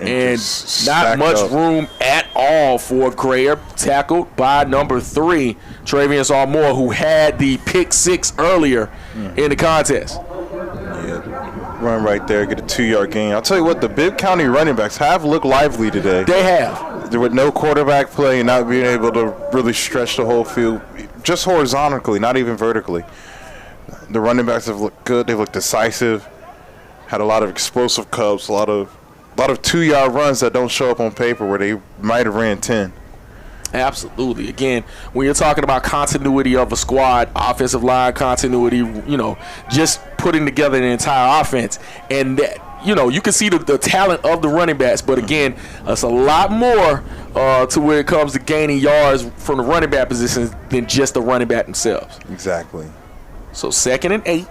And just not stacked much up. room at all for Grayer, tackled by number 3, Travius Moore, who had the pick 6 earlier in the contest. Yeah, run right there, get a 2-yard gain. I'll tell you what, the Bibb County running backs have looked lively today. They have. There with no quarterback play and not being able to really stretch the whole field, just horizontally, not even vertically. The running backs have looked good. They've looked decisive. Had a lot of explosive cuts, a lot of 2-yard runs that don't show up on paper where they might have ran 10. Absolutely. Again, when you're talking about continuity of a squad, offensive line continuity, just putting together the entire offense, and that, you can see the talent of the running backs, but again, it's a lot more to where it comes to gaining yards from the running back positions than just the running back themselves. Exactly. So 2nd and 8.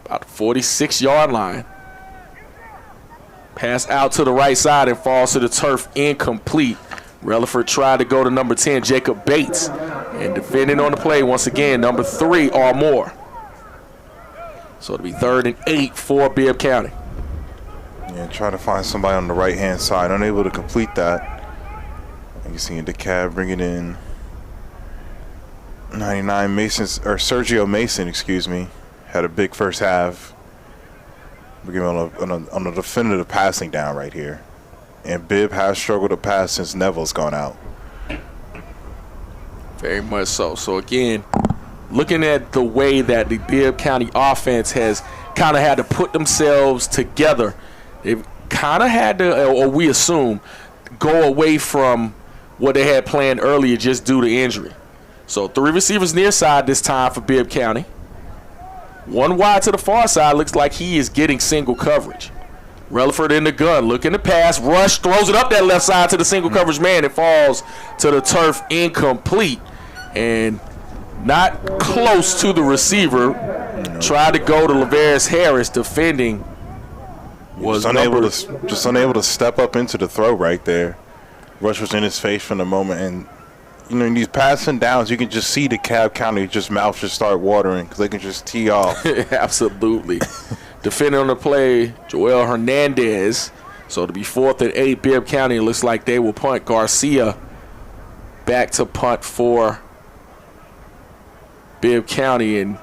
About the 46-yard line. Pass out to the right side and falls to the turf, incomplete. Relaford tried to go to number 10, Jacob Bates. And defending on the play, once again, number 3 or more. So it'll be 3rd and 8 for Bibb County. Yeah, trying to find somebody on the right-hand side. Unable to complete that. You see Dekalb bringing in 99 Sergio Mason, excuse me. Had a big first half. We're giving on a definitive passing down right here. And Bibb has struggled to pass since Neville's gone out. Very much so. So, again, looking at the way that the Bibb County offense has kind of had to put themselves together, they've kind of had to, or we assume, go away from what they had planned earlier just due to injury. So 3 receivers near side this time for Bibb County. 1 wide to the far side, looks like he is getting single coverage. Relaford in the gun, looking to pass, rush, throws it up that left side to the single coverage man. It falls to the turf, incomplete, and not close to the receiver. Tried to go to Lavera's Harris, defending. Was unable to step up into the throw right there. Rush was in his face from the moment, and in these passing downs, you can just see Dekalb County mouth just start watering because they can just tee off. Absolutely. Defending on the play, Joel Hernandez. So to be 4th and 8, Bibb County, it looks like they will punt. Garcia back to punt for Bibb County, and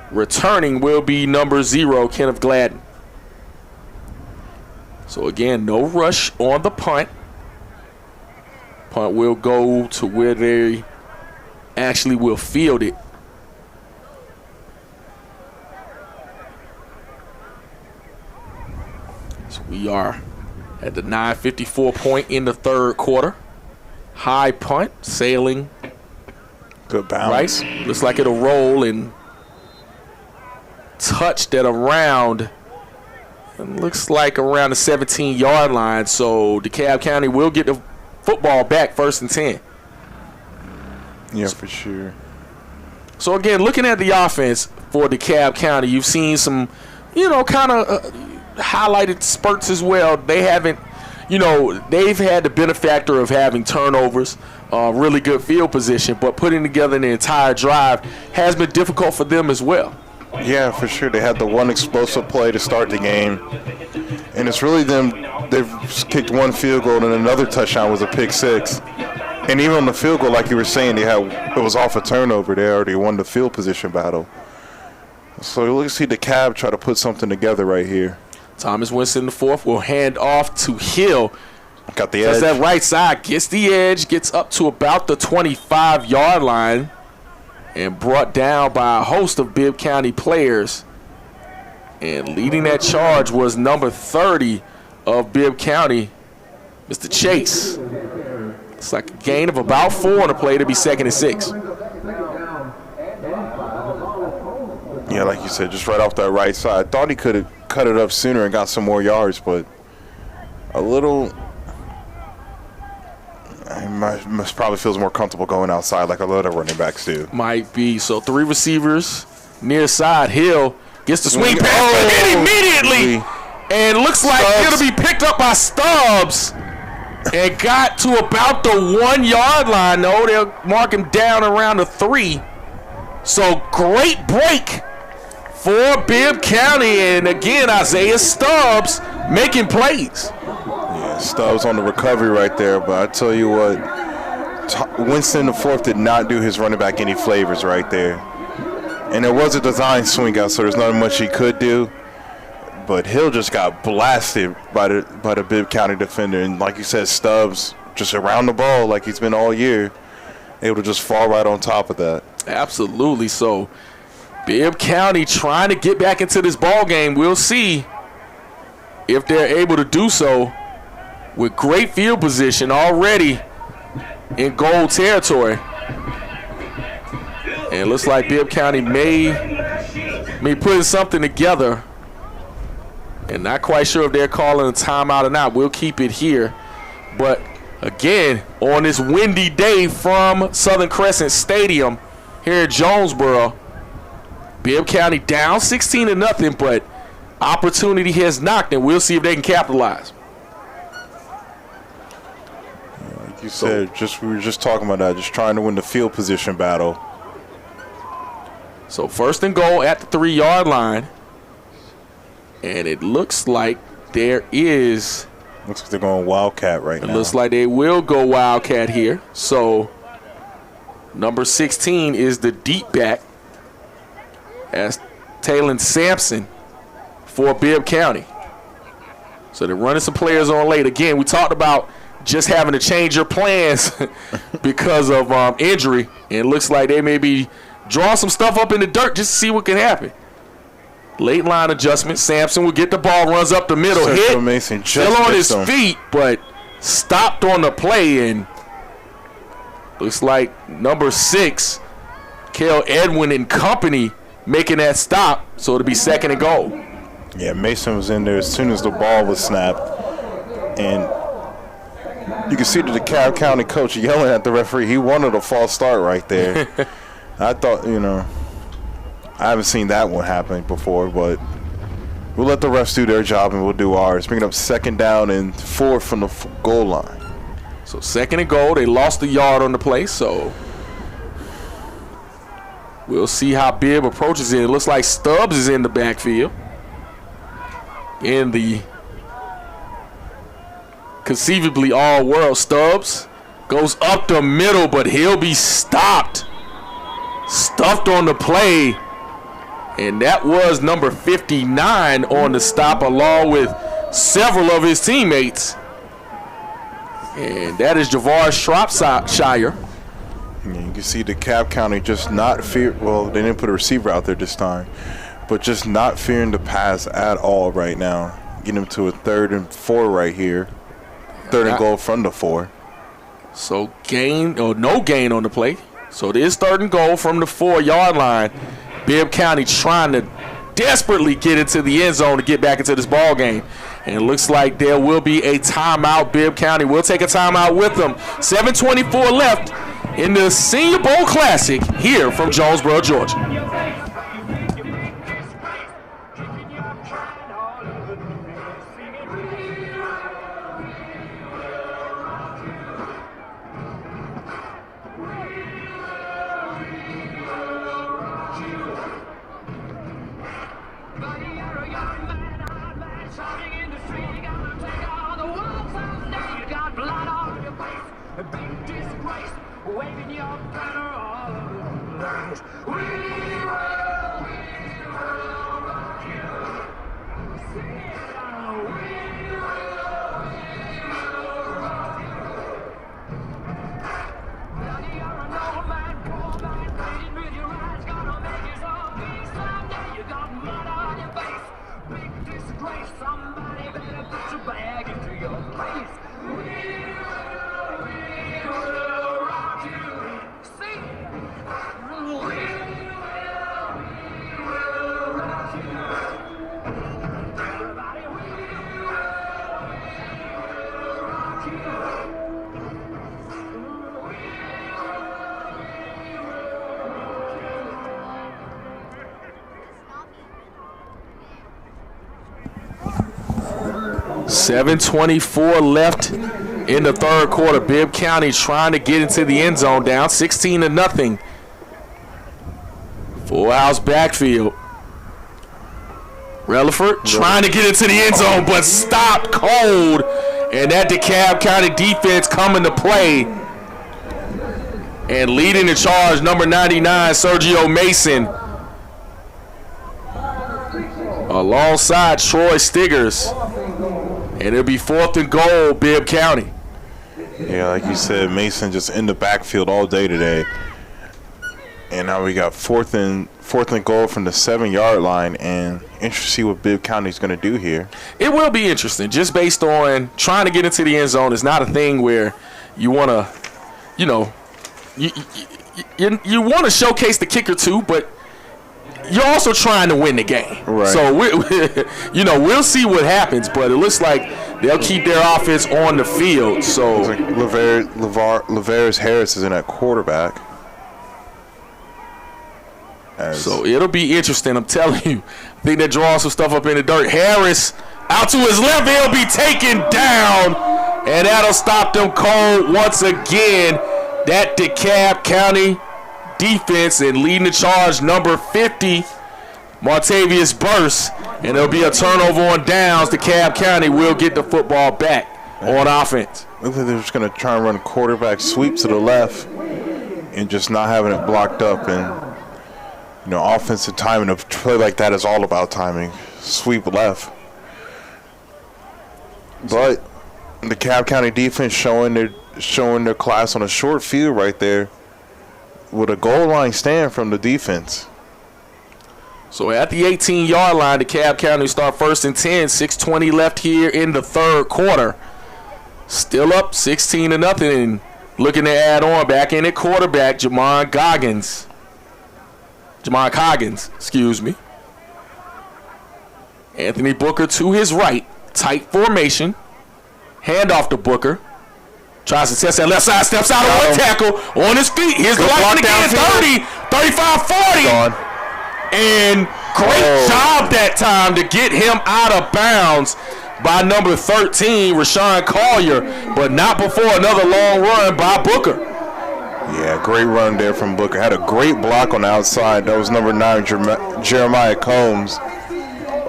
returning will be number 0, Kenneth Gladden. So again, no rush on the punt. Punt will go to where they actually will field it. So we are at the 9:54 point in the 3rd quarter. High punt, sailing. Good bounce. Right? Looks like it'll roll and touched at around, it looks like around the 17-yard line. So DeKalb County will get the football back, 1st and 10. Yeah, for sure. So again, looking at the offense for DeKalb County, you've seen some, kind of highlighted spurts as well. They haven't, they've had the benefactor of having turnovers, really good field position, but putting together the entire drive has been difficult for them as well. Yeah, for sure. They had the one explosive play to start the game, and it's really them. They've kicked 1 field goal, and another touchdown was a pick 6. And even on the field goal, like you were saying, it was off a turnover. They already won the field position battle. So let's see Dekalb try to put something together right here. Thomas Winston, the 4th, will hand off to Hill. Got the edge. That right side gets the edge, gets up to about the 25-yard line, and brought down by a host of Bibb County players. And leading that charge was number 30 of Bibb County, Mr. Chase. It's like a gain of about 4 on the play to be 2nd and 6. Yeah, like you said, just right off that right side. Thought he could have cut it up sooner and got some more yards, but a little. Must probably feels more comfortable going outside like a lot of running backs do. Might be. So 3 receivers near side. Hill gets the swing pass immediately. And looks like it'll be picked up by Stubbs. And got to about the 1-yard line. No, they'll mark him down around the 3. So great break for Bibb County. And again, Isaiah Stubbs making plays. Yeah, Stubbs on the recovery right there. But I tell you what, Winston the fourth did not do his running back any favors right there. And there was a design swing out, so there's not much he could do. But Hill just got blasted by the Bibb County defender. And like you said, Stubbs just around the ball like he's been all year, able to just fall right on top of that. Absolutely. So Bibb County trying to get back into this ball game. We'll see if they're able to do so with great field position already in goal territory. And it looks like Bibb County may put something together. And not quite sure if they're calling a timeout or not. We'll keep it here. But again, on this windy day from Southern Crescent Stadium here at Jonesboro, Bibb County down 16-0, but opportunity has knocked, and we'll see if they can capitalize. Like you said, we were just talking about that, just trying to win the field position battle. So 1st and goal at the 3-yard line. And it looks like there is. Looks like they're going Wildcat right now. It looks like they will go Wildcat here. So number 16 is the deep back as Talon Sampson for Bibb County. So they're running some players on late. Again, we talked about just having to change your plans because of injury. And it looks like they may be drawing some stuff up in the dirt just to see what can happen. Late line adjustment. Sampson will get the ball, runs up the middle, hit, Mason still on his feet, but stopped on the play. And looks like number 6, Kel Edwin and company making that stop, so it'll be 2nd and goal. Yeah, Mason was in there as soon as the ball was snapped. And you can see the DeKalb County coach yelling at the referee. He wanted a false start right there. I thought, I haven't seen that one happen before, but we'll let the refs do their job and we'll do ours. Bringing up 2nd down and 4 from the goal line. So 2nd and goal. They lost a yard on the play, so we'll see how Bibb approaches it. It looks like Stubbs is in the backfield. In the conceivably all-world, Stubbs goes up the middle, but he'll be stopped. Stuffed on the play. And that was number 59 on the stop, along with several of his teammates. And that is Javar Shropshire. You can see DeKalb County just not well, they didn't put a receiver out there this time, but just not fearing the pass at all right now. Getting him to a 3rd and 4 right here. 3rd and goal from the 4. So no gain on the play. So it is 3rd and goal from the 4-yard line. Bibb County trying to desperately get into the end zone to get back into this ball game. And it looks like there will be a timeout. Bibb County will take a timeout with them. 7:24 left in the Senior Bowl Classic here from Jonesboro, Georgia. .24 left in the 3rd quarter. Bibb County trying to get into the end zone, down 16-0. Full house backfield. Relaford trying to get into the end zone, but stopped cold. And that DeKalb County defense coming to play. And leading the charge, number 99, Sergio Mason. Alongside Troy Stiggers. And it'll be 4th and goal, Bibb County. Yeah, like you said, Mason just in the backfield all day today. And now we got fourth and goal from the 7-yard line, and interesting to see what Bibb County's going to do here. It will be interesting, just based on trying to get into the end zone. It's not a thing where you want to, you want to showcase the kicker too, but you're also trying to win the game. Right. So we'll see what happens, but it looks like they'll keep their offense on the field. So Looks like Lavera's Harris is in at quarterback. So it'll be interesting. I'm telling you. I think they're drawing some stuff up in the dirt. Harris out to his left. He'll be taken down. And that'll stop them cold once again. That DeKalb County defense, and leading the charge, number 50, Martavius Burst. And there'll be a turnover on downs. DeKalb County will get the football back on offense. Looks like they're just going to try and run quarterback sweep to the left and just not having it blocked up. And offensive timing, a play like that is all about timing. Sweep left. But the DeKalb County defense showing their class on a short field right there with a goal line stand from the defense. So at the 18-yard line, DeKalb County start 1st and 10. 6:20 left here in the third quarter. Still up 16-0. And looking to add on back in at quarterback, Jamon Coggins, excuse me. Anthony Booker to his right. Tight formation. Handoff to Booker. Tries to test that left side. Steps out of one tackle. On his feet. Here's the line again. 30, 35, 40. Gone. And great job that time to get him out of bounds by number 13, Rashawn Collier. But not before another long run by Booker. Yeah, great run there from Booker. Had a great block on the outside. That was number 9, Jeremiah Combs,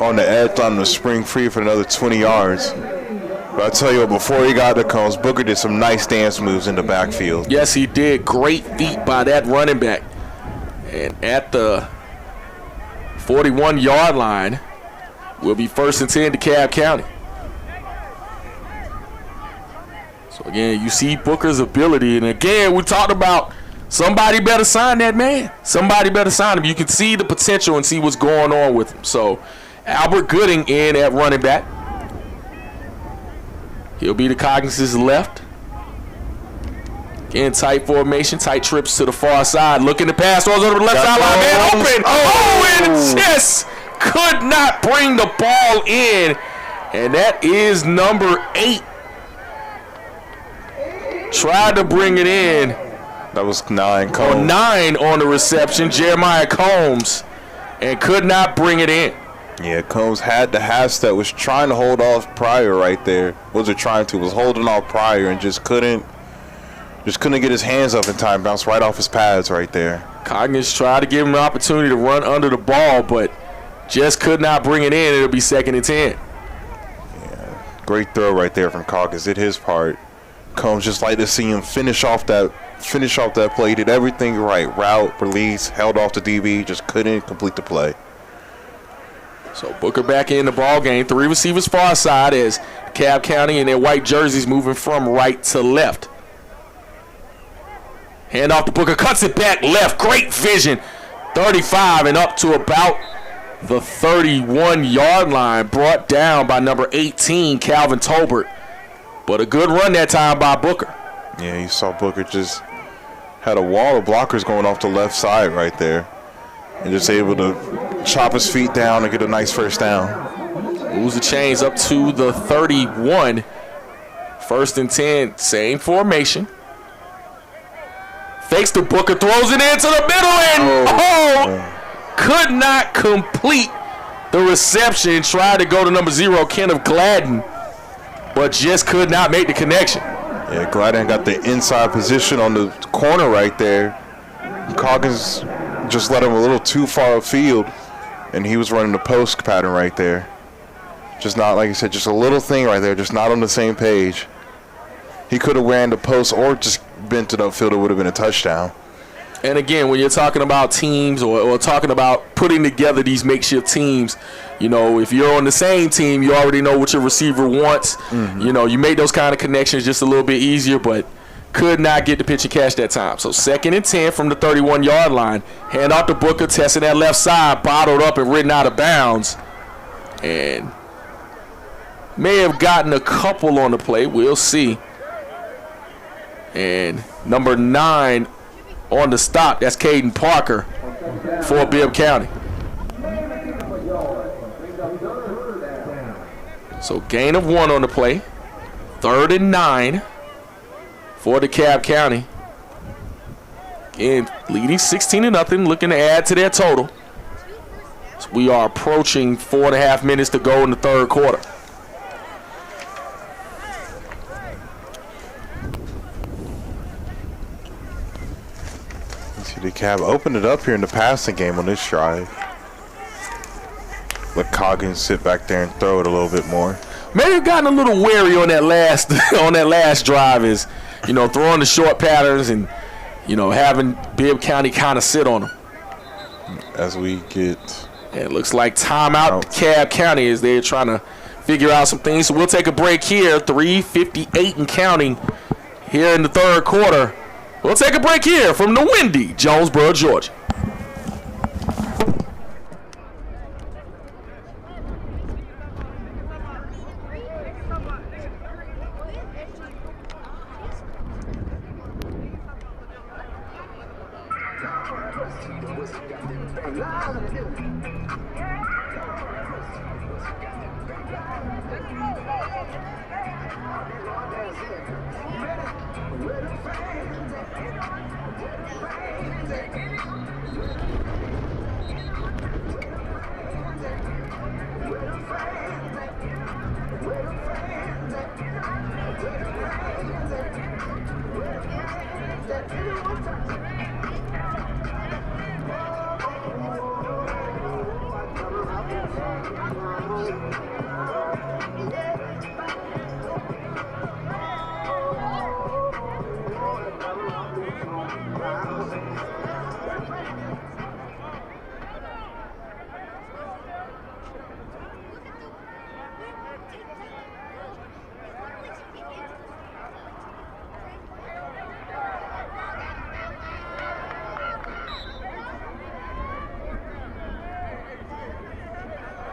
on the edge on the spring free for another 20 yards. But I tell you what, before he got to Combs, Booker did some nice dance moves in the backfield. Yes, he did. Great feat by that running back. And at the 41-yard line will be 1st and 10 to DeKalb County. So, again, you see Booker's ability. And, again, we talked about somebody better sign that man. Somebody better sign him. You can see the potential and see what's going on with him. So, Albert Gooding in at running back. He'll be to Coggins' left. Again, tight formation, tight trips to the far side. Looking to pass, throws over the left sideline. Man open. And just could not bring the ball in. And that is number 8. Tried to bring it in. That was 9 Combs. 9 on the reception, Jeremiah Combs, and could not bring it in. Yeah, Combs had the half-step, was trying to hold off Pryor right there. Was holding off Pryor and just couldn't get his hands up in time. Bounced right off his pads right there. Coggins tried to give him an opportunity to run under the ball, but just could not bring it in. It'll be 2nd and 10. Yeah, great throw right there from Coggins. Did his part. Combs just like to see him finish off that play. Did everything right. Route, release, held off the DB, just couldn't complete the play. So Booker back in the ball game. 3 receivers far side as DeKalb County in their white jerseys moving from right to left. Hand off to Booker, cuts it back left. Great vision. 35 and up to about the 31-yard line. Brought down by number 18, Calvin Tolbert. But a good run that time by Booker. Yeah, you saw Booker just had a wall of blockers going off the left side right there. And just able to chop his feet down and get a nice first down. Moves the chains up to the 31. 1st and 10, same formation. Fakes to Booker, throws it into the middle, and could not complete the reception. Tried to go to number 0, Kenneth Gladden, but just could not make the connection. Yeah, Gladden got the inside position on the corner right there. Coggins just let him a little too far afield. and he was running the post pattern right there. Just not, like I said, just a little thing right there, just not on the same page. He could have ran the post or just bent it upfield. It would have been a touchdown. And again, when you're talking about teams or talking about putting together these makeshift teams, you know, if you're on the same team, you already know what your receiver wants. You know, you make those kind of connections just a little bit easier, but could not get the pitch and catch that time. So 2nd and 10 from the 31-yard line. Hand off to Booker, testing that left side, bottled up and ridden out of bounds. And may have gotten a couple on the play. We'll see. And number 9 on the stop, that's Caden Parker for Bibb County. So gain of 1 on the play. 3rd and 9 for DeKalb County. And leading 16-0, looking to add to their total. So we are approaching 4.5 minutes to go in the 3rd quarter. DeKalb opened it up here in the passing game on this drive. Let Coggins sit back there and throw it a little bit more. May have gotten a little wary on that last drive, is, you know, throwing the short patterns and, you know, having Bibb County kind of sit on them. As we get, and it looks like timeout DeKalb County as they're trying to figure out some things. So we'll take a break here. 3:58 and counting here in the 3rd quarter. We'll take a break here from the windy Jonesboro, Georgia.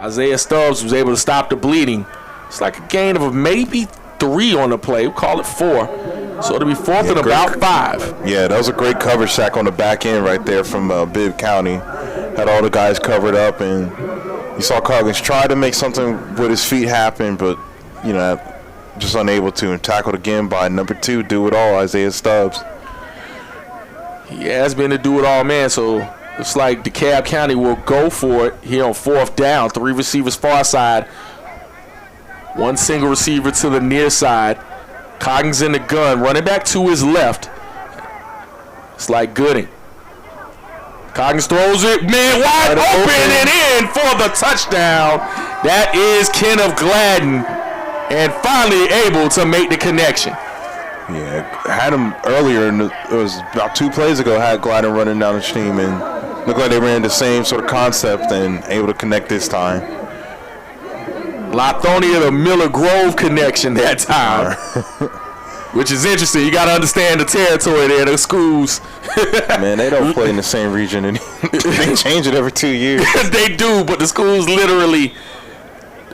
Isaiah Stubbs was able to stop the bleeding. It's like a gain of maybe 3 on the play. We'll call it 4. So it'll be 4th and about 5. Yeah, that was a great cover sack on the back end right there from Bibb County. Had all the guys covered up, and you saw Coggins try to make something with his feet happen, but, you know, just unable to. And tackled again by number 2, do-it-all, Isaiah Stubbs. He has been a do-it-all man, so it's like DeKalb County will go for it here on 4th down. 3 receivers far side. 1 single receiver to the near side. Coggins in the gun. Running back to his left. It's like Gooding. Coggins throws it. Man, wide open and in for the touchdown. That is Kenneth Gladden. And finally able to make the connection. Yeah, had him earlier. It was about 2 plays ago. Had Gladden running down the stream, and looked like they ran the same sort of concept and able to connect this time. Lithonia to Miller Grove connection that time, which is interesting. You got to understand the territory there, the schools. Man, they don't play in the same region, and they change it every 2 years. They do, but the school's literally,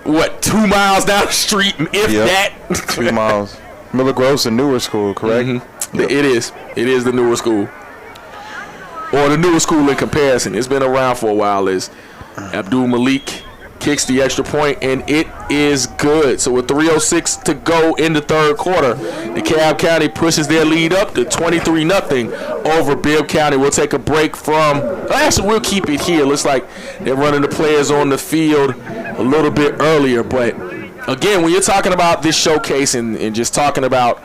2 miles down the street, if that. 2 miles. Miller Grove's a newer school, correct? Mm-hmm. Yep. It is. It is the newer school. Or the newer school in comparison. It's been around for a while. Is Abdul Malik kicks the extra point, and it is good. So with 3:06 to go in the 3rd quarter, DeKalb County pushes their lead up to 23-0 over Bibb County. We'll take a break from, actually we'll keep it here. Looks like they're running the players on the field a little bit earlier. But again, when you're talking about this showcase and just talking about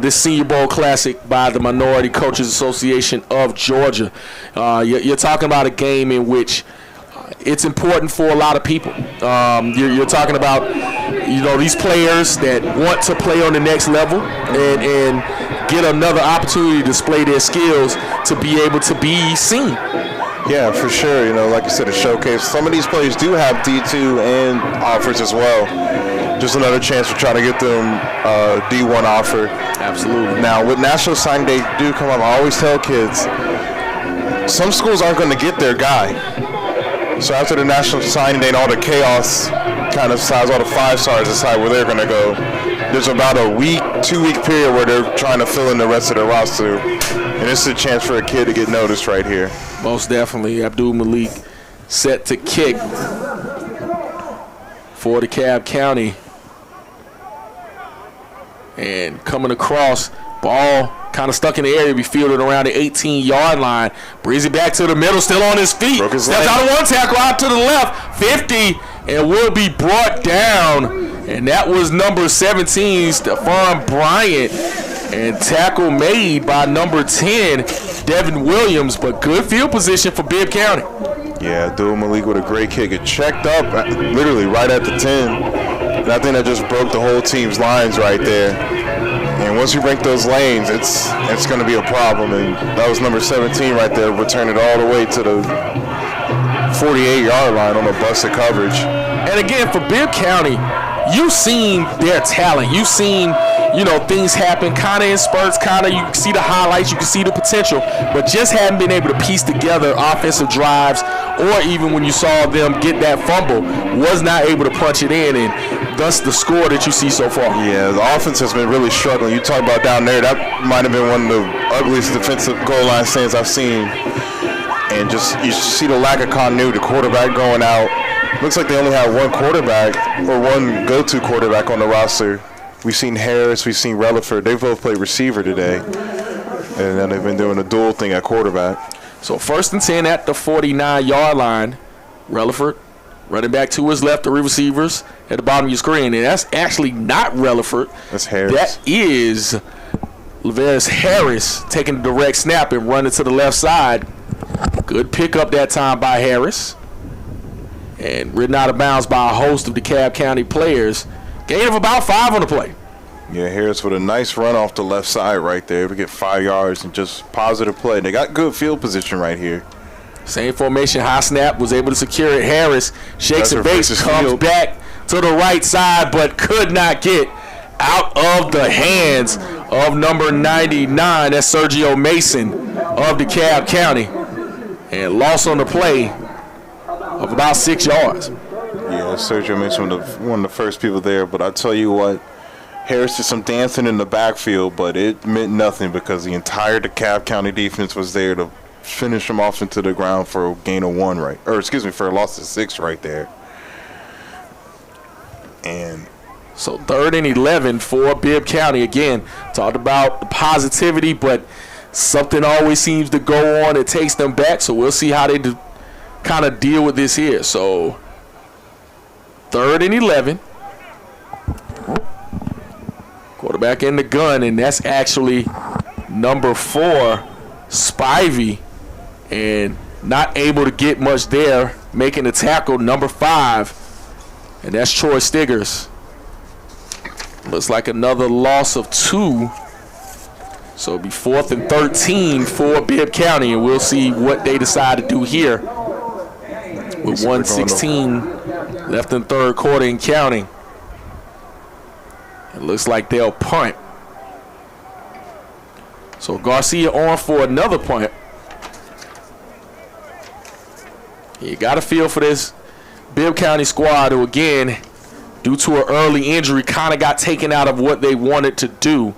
this Senior Bowl Classic by the Minority Coaches Association of Georgia, you're talking about a game in which it's important for a lot of people. You're talking about, these players that want to play on the next level and get another opportunity to display their skills to be able to be seen. Yeah, for sure. Like you said, a showcase. Some of these players do have D2 and offers as well. Just another chance for trying to get them D1 offer. Absolutely. Now, with National Signing Day do come up, I always tell kids, some schools aren't going to get their guy. So after the National Signing Day and all the chaos kind of decides, all the 5-stars decide where they're going to go, there's about a 2-week period where they're trying to fill in the rest of their roster. And this is a chance for a kid to get noticed right here. Most definitely. Abdul Malik set to kick for DeKalb County. And coming across, ball kind of stuck in the area, be fielded around the 18-yard line. Brings it back to the middle, still on his feet. Steps out of one tackle, out to the left, 50, and will be brought down. And that was number 17, Stephon Bryant. And tackle made by number 10, Devin Williams, but good field position for Bibb County. Yeah, Abdul Malik with a great kick. It checked up literally right at the 10. And I think that just broke the whole team's lines right there. And once you break those lanes, it's going to be a problem. And that was number 17 right there, returning it all the way to the 48-yard line on a busted coverage. And again, for Bibb County, you've seen their talent. You've seen, things happen kind of in spurts, you can see the highlights, you can see the potential, but just haven't been able to piece together offensive drives, or even when you saw them get that fumble, was not able to punch it in, and thus the score that you see so far. Yeah, the offense has been really struggling. You talk about down there, that might have been one of the ugliest defensive goal line stands I've seen. And just you see the lack of continuity, the quarterback going out. Looks like they only have one quarterback or one go-to quarterback on the roster. We've seen Harris, we've seen Relaford. They both played receiver today. And then they've been doing a dual thing at quarterback. So 1st and 10 at the 49-yard line. Relaford running back to his left, the receivers at the bottom of your screen. And that's actually not Relaford. That's Harris. That is Lavera's Harris taking the direct snap and running to the left side. Good pickup that time by Harris. And ridden out of bounds by a host of DeKalb County players. Gain of about 5 on the play. Yeah, Harris with a nice run off the left side right there. We get 5 yards and just positive play. They got good field position right here. Same formation, high snap, was able to secure it. Harris shakes and bakes, comes back to the right side, but could not get out of the hands of number 99. That's Sergio Mason of DeKalb County. And loss on the play of about 6 yards. Yeah, Sergio Mason was one of the first people there, but I tell you what, Harris did some dancing in the backfield, but it meant nothing because the entire DeKalb County defense was there to finish him off into the ground for a gain of 1 for a loss of 6 right there. And so 3rd and 11 for Bibb County. Again, talked about the positivity, but something always seems to go on. It takes them back, so we'll see how they kind of deal with this here. So 3rd and 11. Quarterback in the gun, and that's actually number 4, Spivey, and not able to get much there, making the tackle, number 5, and that's Troy Stiggers. Looks like another loss of 2. So it'll be 4th and 13 for Bibb County, and we'll see what they decide to do here with 1:16 left in 3rd quarter and counting. It looks like they'll punt. So Garcia on for another punt. You got to feel for this Bibb County squad who, again, due to an early injury, kind of got taken out of what they wanted to do.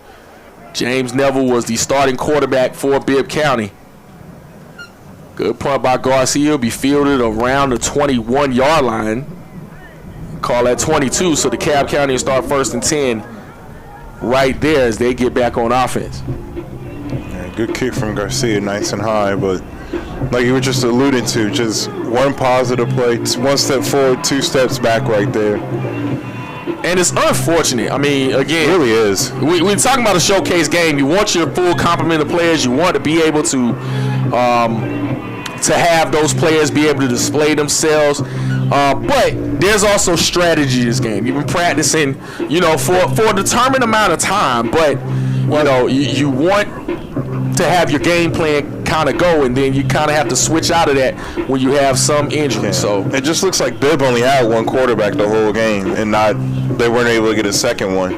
James Neville was the starting quarterback for Bibb County. Good punt by Garcia. Will be fielded around the 21-yard line. Call that 22, so DeKalb County will start 1st and 10 right there as they get back on offense. Yeah, good kick from Garcia, nice and high, but like you were just alluding to, just one positive play, 1 step forward, 2 steps back right there. And it's unfortunate. I mean, again, it really is. We're talking about a showcase game. You want your full complement of players. You want to be able to to have those players be able to display themselves. But there's also strategy to this game. You've been practicing, for a determined amount of time, but you want to have your game plan kind of go, and then you kind of have to switch out of that when you have some injury. Yeah. So it just looks like Bibb only had one quarterback the whole game, and they weren't able to get a second one,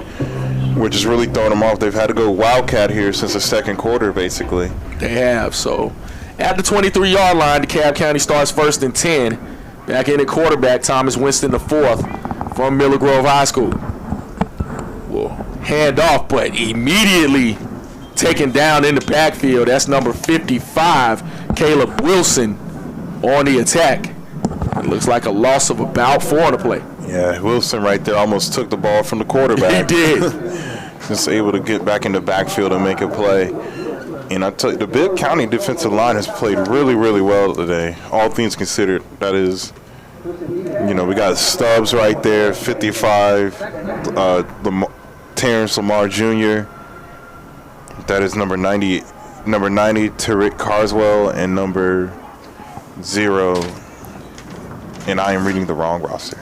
which is really throwing them off. They've had to go Wildcat here since the second quarter, basically. They have. So at the 23-yard line, DeKalb County starts 1st and 10. Back in at quarterback, Thomas Winston, the 4th from Miller Grove High School. Will hand off, but immediately taken down in the backfield. That's number 55, Caleb Wilson, on the attack. It looks like a loss of about 4 on the play. Yeah, Wilson right there almost took the ball from the quarterback. He did. Just able to get back in the backfield and make a play. And I tell you, the Bibb County defensive line has played really, really well today, all things considered. That is, we got Stubbs right there, 55, Terrence Lamar Jr., that is number 90, Tariq Carswell, and number 0, and I am reading the wrong roster.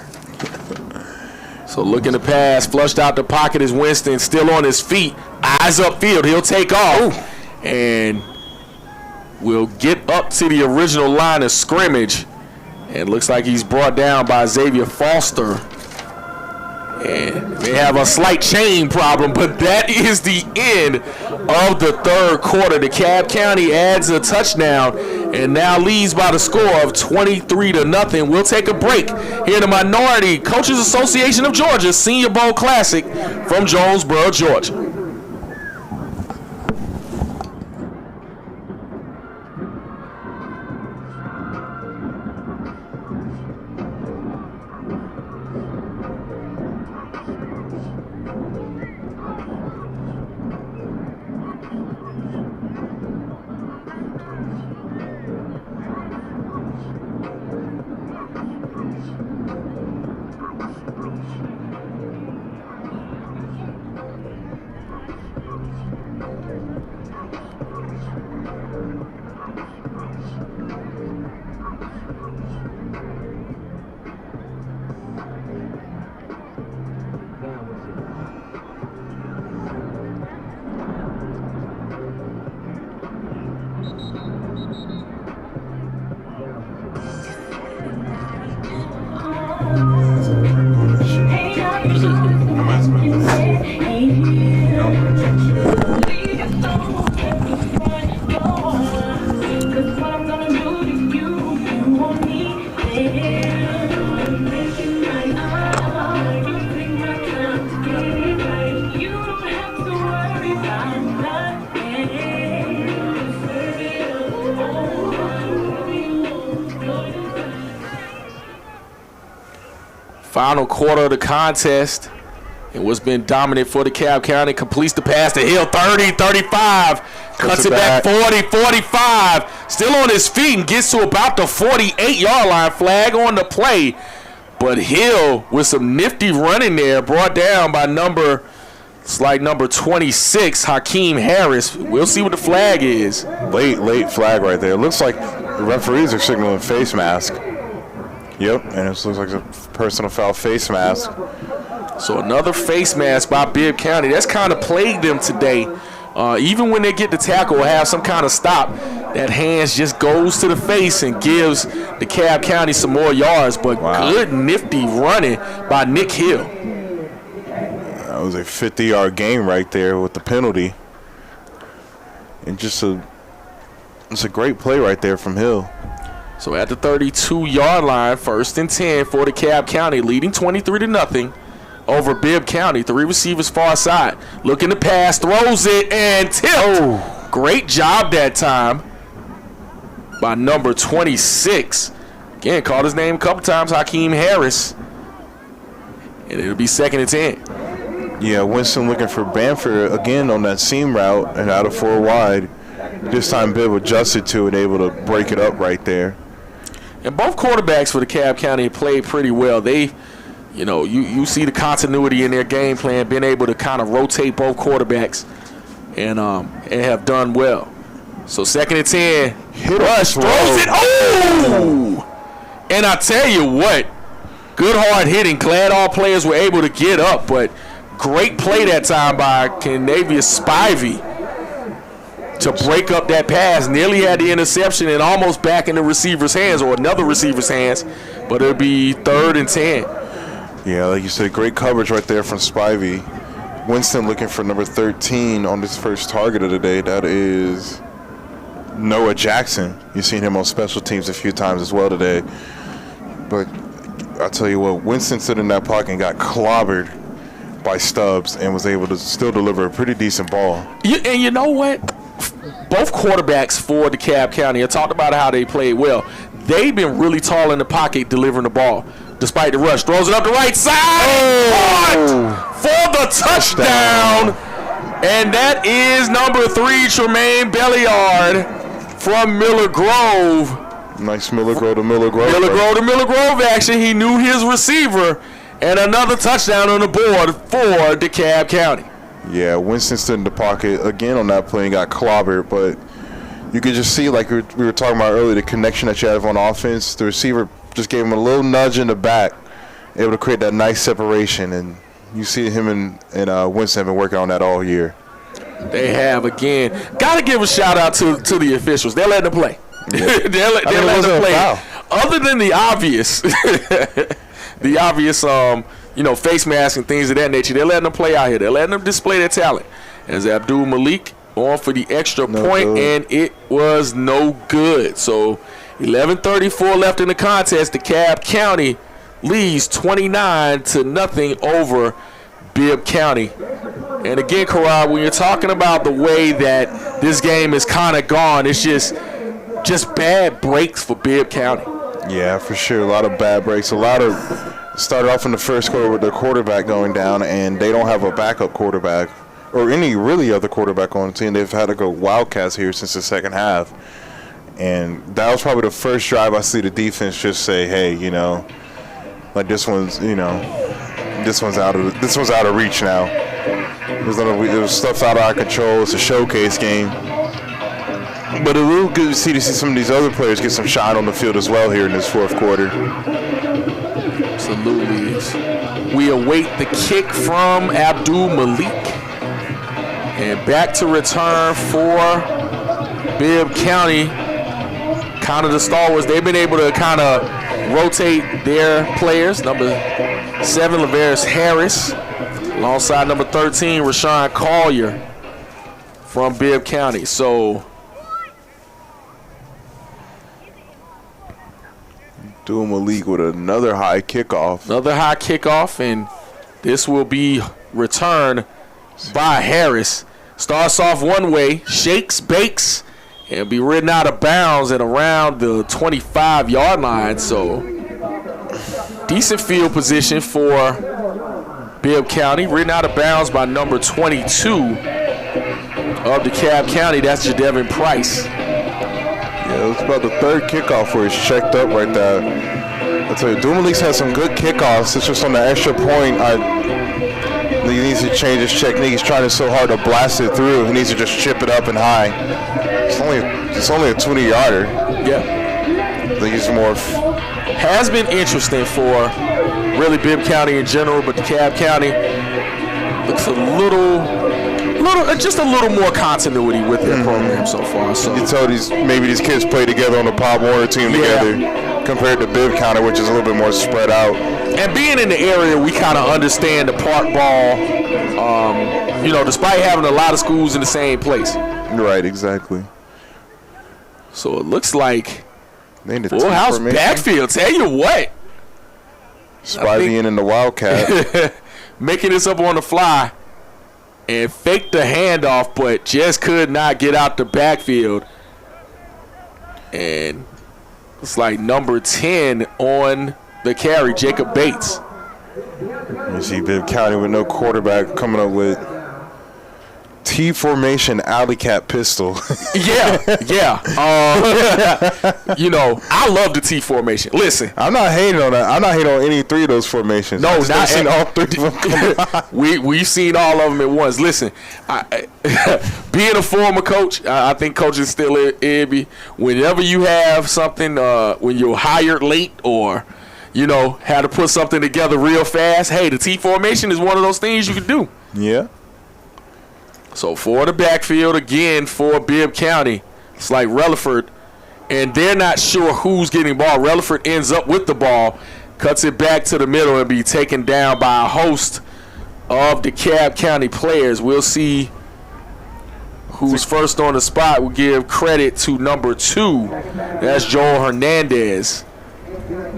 So looking to pass, flushed out the pocket is Winston, still on his feet, eyes upfield, he'll take off, and will get up to the original line of scrimmage, and looks like he's brought down by Xavier Foster. And they have a slight chain problem, but that is the end of the third quarter. DeKalb County adds a touchdown and now leads by the score of 23-0. We'll take a break here in the Minority Coaches Association of Georgia Senior Bowl Classic from Jonesboro, Georgia. Final quarter of the contest, and what's been dominant for DeKalb County completes the pass to Hill, 30, 35, cuts it back 40, 45, still on his feet and gets to about the 48-yard line. Flag on the play, but Hill with some nifty running there, brought down by number 26, Hakeem Harris. We'll see what the flag is. Late flag right there. It looks like the referees are signaling face mask. Yep, and it looks like a personal foul face mask. So another face mask by Bibb County. That's kind of plagued them today. Even when they get the tackle or have some kind of stop, that hands just goes to the face and gives DeKalb County some more yards. But good, nifty running by Nick Hill. That was a 50-yard game right there with the penalty. And it's a great play right there from Hill. So at the 32-yard line, 1st and 10 for DeKalb County, leading 23-0 over Bibb County. 3 receivers far side. Looking to pass, throws it, and tilt. Great job that time by number 26. Again, called his name a couple times, Hakeem Harris. And it'll be 2nd and 10. Yeah, Winston looking for Bamford again on that seam route and out of 4 wide. This time Bibb adjusted to it, able to break it up right there. And both quarterbacks for DeKalb County played pretty well. They, you see the continuity in their game plan, being able to kind of rotate both quarterbacks and have done well. So 2nd and 10. Hit Rush throws it. Oh! And I tell you what, good hard hitting. Glad all players were able to get up, but great play that time by Kenavious Spivey to break up that pass. Nearly had the interception and almost back in the receiver's hands or another receiver's hands, but it'll be 3rd and 10. Yeah, like you said, great coverage right there from Spivey. Winston looking for number 13 on this first target of the day. That is Noah Jackson. You've seen him on special teams a few times as well today. But I'll tell you what, Winston stood in that pocket and got clobbered by Stubbs and was able to still deliver a pretty decent ball. And you know what? Both quarterbacks for DeKalb County, I talked about how they played well. They've been really tall in the pocket delivering the ball. Despite the rush, throws it up the right side. Caught for the touchdown. And that is number 3, Tremaine Belliard from Miller Grove. Nice Miller Grove to Miller Grove. Miller Grove action. He knew his receiver. And another touchdown on the board for DeKalb County. Yeah, Winston stood in the pocket again on that play and got clobbered, but you could just see, like we were talking about earlier, the connection that you have on offense. The receiver just gave him a little nudge in the back, able to create that nice separation, and you see him and Winston have been working on that all year. They have, again. Got to give a shout-out to the officials. They're letting them play. Yeah. they're letting them play. Other than the obvious, face mask and things of that nature, they're letting them play out here. They're letting them display their talent. As Abdul Malik on for the extra point, and it was no good. So 11:34 left in the contest. DeKalb County leads 29-0 over Bibb County. And again, Karad, when you're talking about the way that this game is kind of gone, it's just bad breaks for Bibb County. Yeah, for sure. A lot of bad breaks. Started off in the first quarter with their quarterback going down, and they don't have a backup quarterback or any really other quarterback on the team. They've had to go Wildcats here since the second half. And that was probably the first drive I see the defense just say, hey, like this one's out of reach now. There's stuff out of our control. It's a showcase game. But it's real good to see some of these other players get some shine on the field as well here in this fourth quarter. Absolutely. We await the kick from Abdul Malik. And back to return for Bibb County. Kind of the stalwarts. They've been able to kind of rotate their players. Number 7, Laverius Harris. Alongside number 13, Rashawn Collier from Bibb County. So Doing Malik with another high kickoff. And this will be returned by Harris. Starts off one way, shakes, bakes, and be ridden out of bounds at around the 25-yard line. So decent field position for Bibb County. Ridden out of bounds by number 22 of DeKalb County. That's Jadevin Price. Yeah, it's about the third kickoff where he's checked up right there. I'll tell you, Dumalik's had some good kickoffs. It's just on the extra point. He needs to change his technique. He's trying so hard to blast it through. He needs to just chip it up and high. It's only a 20-yarder. Yeah. I think he's more. Has been interesting for really Bibb County in general, but DeKalb County looks just a little more continuity with their program so far. So you can tell these kids play together on the Pop Warner team together compared to Bibb County, which is a little bit more spread out. And being in the area, we kind of understand the park ball, despite having a lot of schools in the same place. Right, exactly. So it looks like full house backfield. Tell you what. Spivey in the Wildcat. Making this up on the fly and faked the handoff, but just could not get out the backfield. And it's like number 10 on the carry, Jacob Bates. You see Bibb County with no quarterback coming up with T formation alley cat pistol. Yeah. I love the T formation. Listen, I'm not hating on that. I'm not hating on any three of those formations. No, I've not seen all three of them. We've seen all of them at once. Listen, being a former coach, I think coaching still Ibby. Whenever you have something, when you're hired late or had to put something together real fast, hey, the T formation is one of those things you can do. Yeah. So for the backfield again for Bibb County, it's like Relaford, and they're not sure who's getting the ball. Relaford ends up with the ball, cuts it back to the middle, and be taken down by a host of Dekalb County players. We'll see who's first on the spot. We'll give credit to number 2. That's Joel Hernandez.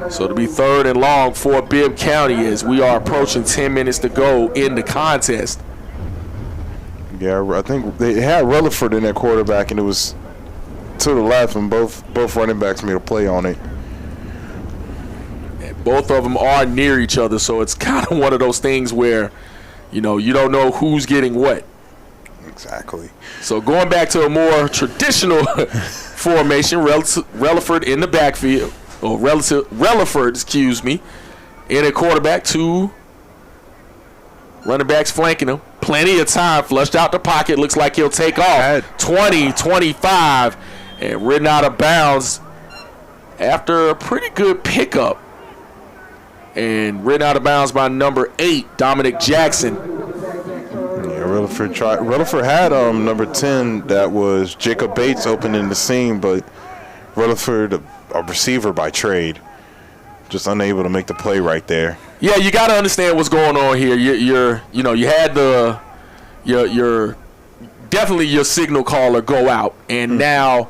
So it'll be 3rd and long for Bibb County as we are approaching 10 minutes to go in the contest. Yeah, I think they had Relaford in their quarterback, and it was to the left, and both running backs made a play on it. And both of them are near each other, so it's kind of one of those things where, you don't know who's getting what. Exactly. So going back to a more traditional formation, Relaford in the backfield, or Relaford, in a quarterback, 2 running backs flanking him. Plenty of time, flushed out the pocket. Looks like he'll take off. 20, 25, and ridden out of bounds after a pretty good pickup. And ridden out of bounds by number 8, Dominic Jackson. Yeah, Relaford had number 10, that was Jacob Bates, opening the seam, but Relaford, a receiver by trade, just unable to make the play right there. Yeah, you got to understand what's going on here. You had your definitely your signal caller go out, and now,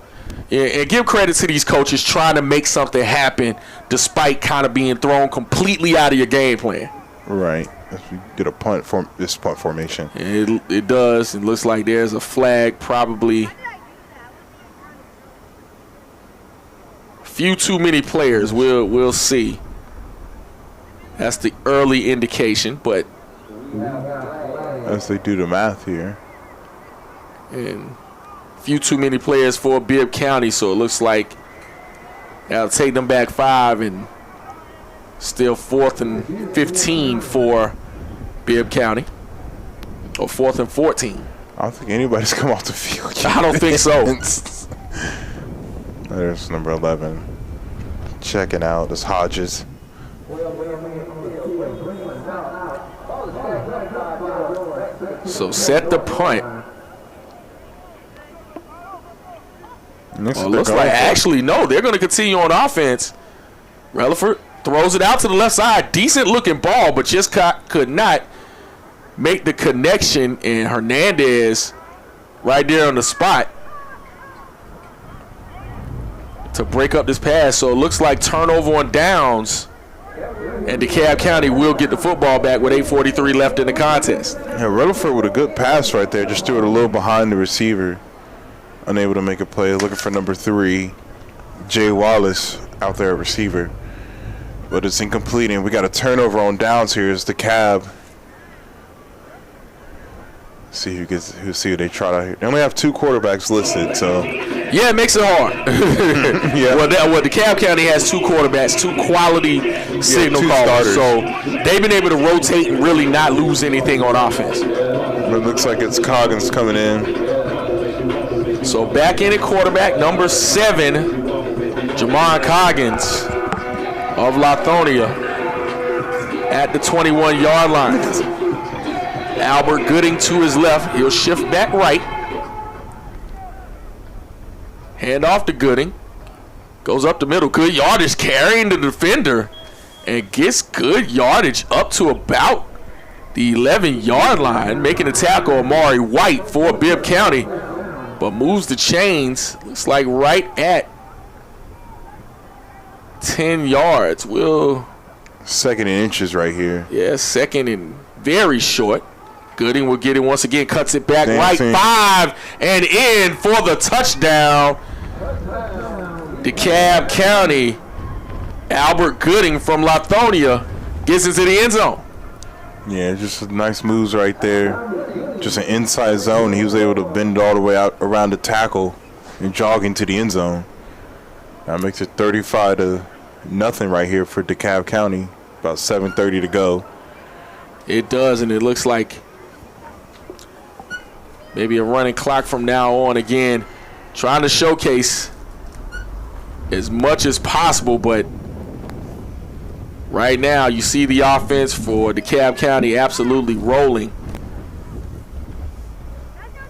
and give credit to these coaches trying to make something happen despite kind of being thrown completely out of your game plan. Right. You get a punt formation. It does. It looks like there's a flag, probably a few too many players. We'll see. That's the early indication, but as they do the math here, and a few too many players for Bibb County, so it looks like that'll take them back 5, and still 4th and 15 for Bibb County, or 4th and 14. I don't think anybody's come off the field yet. I don't think so. There's number 11 checking out. It's Hodges. So set the punt. Looks like actually no, they're going to continue on offense. Relaford throws it out to the left side. Decent looking ball, but just could not make the connection. And Hernandez right there on the spot to break up this pass. So it looks like turnover on downs. And Dekalb County will get the football back with 8:43 left in the contest. Yeah, Relaford with a good pass right there. Just threw it a little behind the receiver. Unable to make a play. Looking for number 3, Jay Wallace, out there at receiver. But it's incomplete, and we got a turnover on downs here. It's Dekalb. See who they trot out here. They only have 2 quarterbacks listed, so yeah, it makes it hard. Yeah. Well, Dekalb County has 2 quarterbacks, 2 quality signal callers, so they've been able to rotate and really not lose anything on offense. It looks like it's Coggins coming in. So back in at quarterback, number 7, Jamon Coggins of Lithonia at the 21-yard line. Albert Gooding to his left. He'll shift back right. Hand off to Gooding. Goes up the middle. Good yardage, carrying the defender. And gets good yardage up to about the 11-yard line. Making the tackle, Amari White for Bibb County. But moves the chains. Looks like right at 10 yards. Second in inches right here. Yeah, second and very short. Gooding will get it once again, cuts it back Dancing. right, 5 and in for the touchdown. DeKalb County, Albert Gooding from Lithonia gets into the end zone. Yeah, just nice moves right there. just an inside zone. He was able to bend all the way out around the tackle and jog into the end zone. That makes it 35-0 right here for DeKalb County. About 7:30 to go. It does, and it looks like maybe a running clock from now on. Again, trying to showcase as much as possible, but right now you see the offense for DeKalb County absolutely rolling.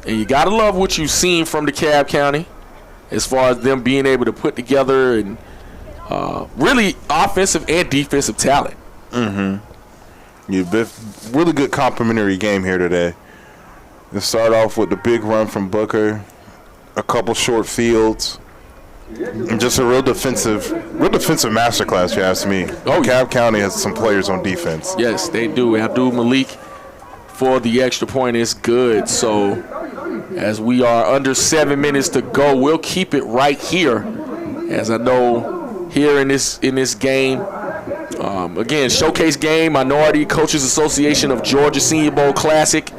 And you got to love what you've seen from DeKalb County as far as them being able to put together and really offensive and defensive talent. Really good complimentary game here today. Let's start off with the big run from Booker, a couple short fields, and just a real defensive masterclass, if you ask me. DeKalb County has some players on defense. Yes, they do. Abdul Malik for the extra point is good. So as we are under 7 minutes to go, we'll keep it right here. As I know here in this game, again, showcase game, Minority Coaches Association of Georgia Senior Bowl Classic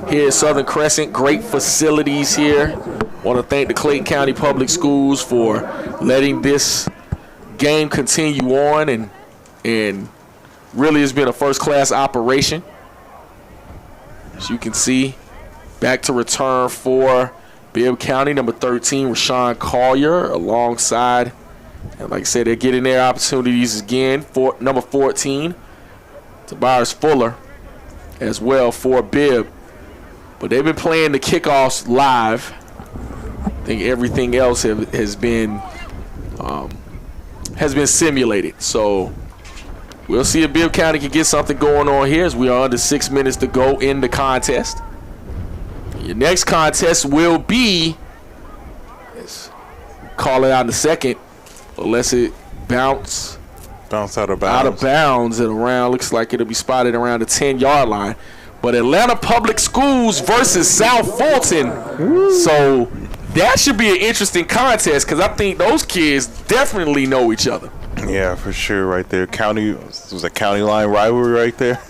here at Southern Crescent. Great facilities here. Want to thank the Clayton County Public Schools for letting this game continue on, and really has been a first-class operation. As you can see, back to return for Bibb County, number 13, Rashawn Collier, alongside, and like I said, they're getting their opportunities again for number 14, Tobias Fuller, as well for Bibb. But they've been playing the kickoffs live. I think everything else has been simulated. So we'll see if Bibb County can get something going on here as we are under 6 minutes to go in the contest. Your next contest will be, let's call it out in a second, unless it bounce out of bounds at around, looks like it'll be spotted around the 10-yard line. But Atlanta Public Schools versus South Fulton. So that should be an interesting contest because I think those kids definitely know each other. Yeah, for sure, right there. It was a county line rivalry right there.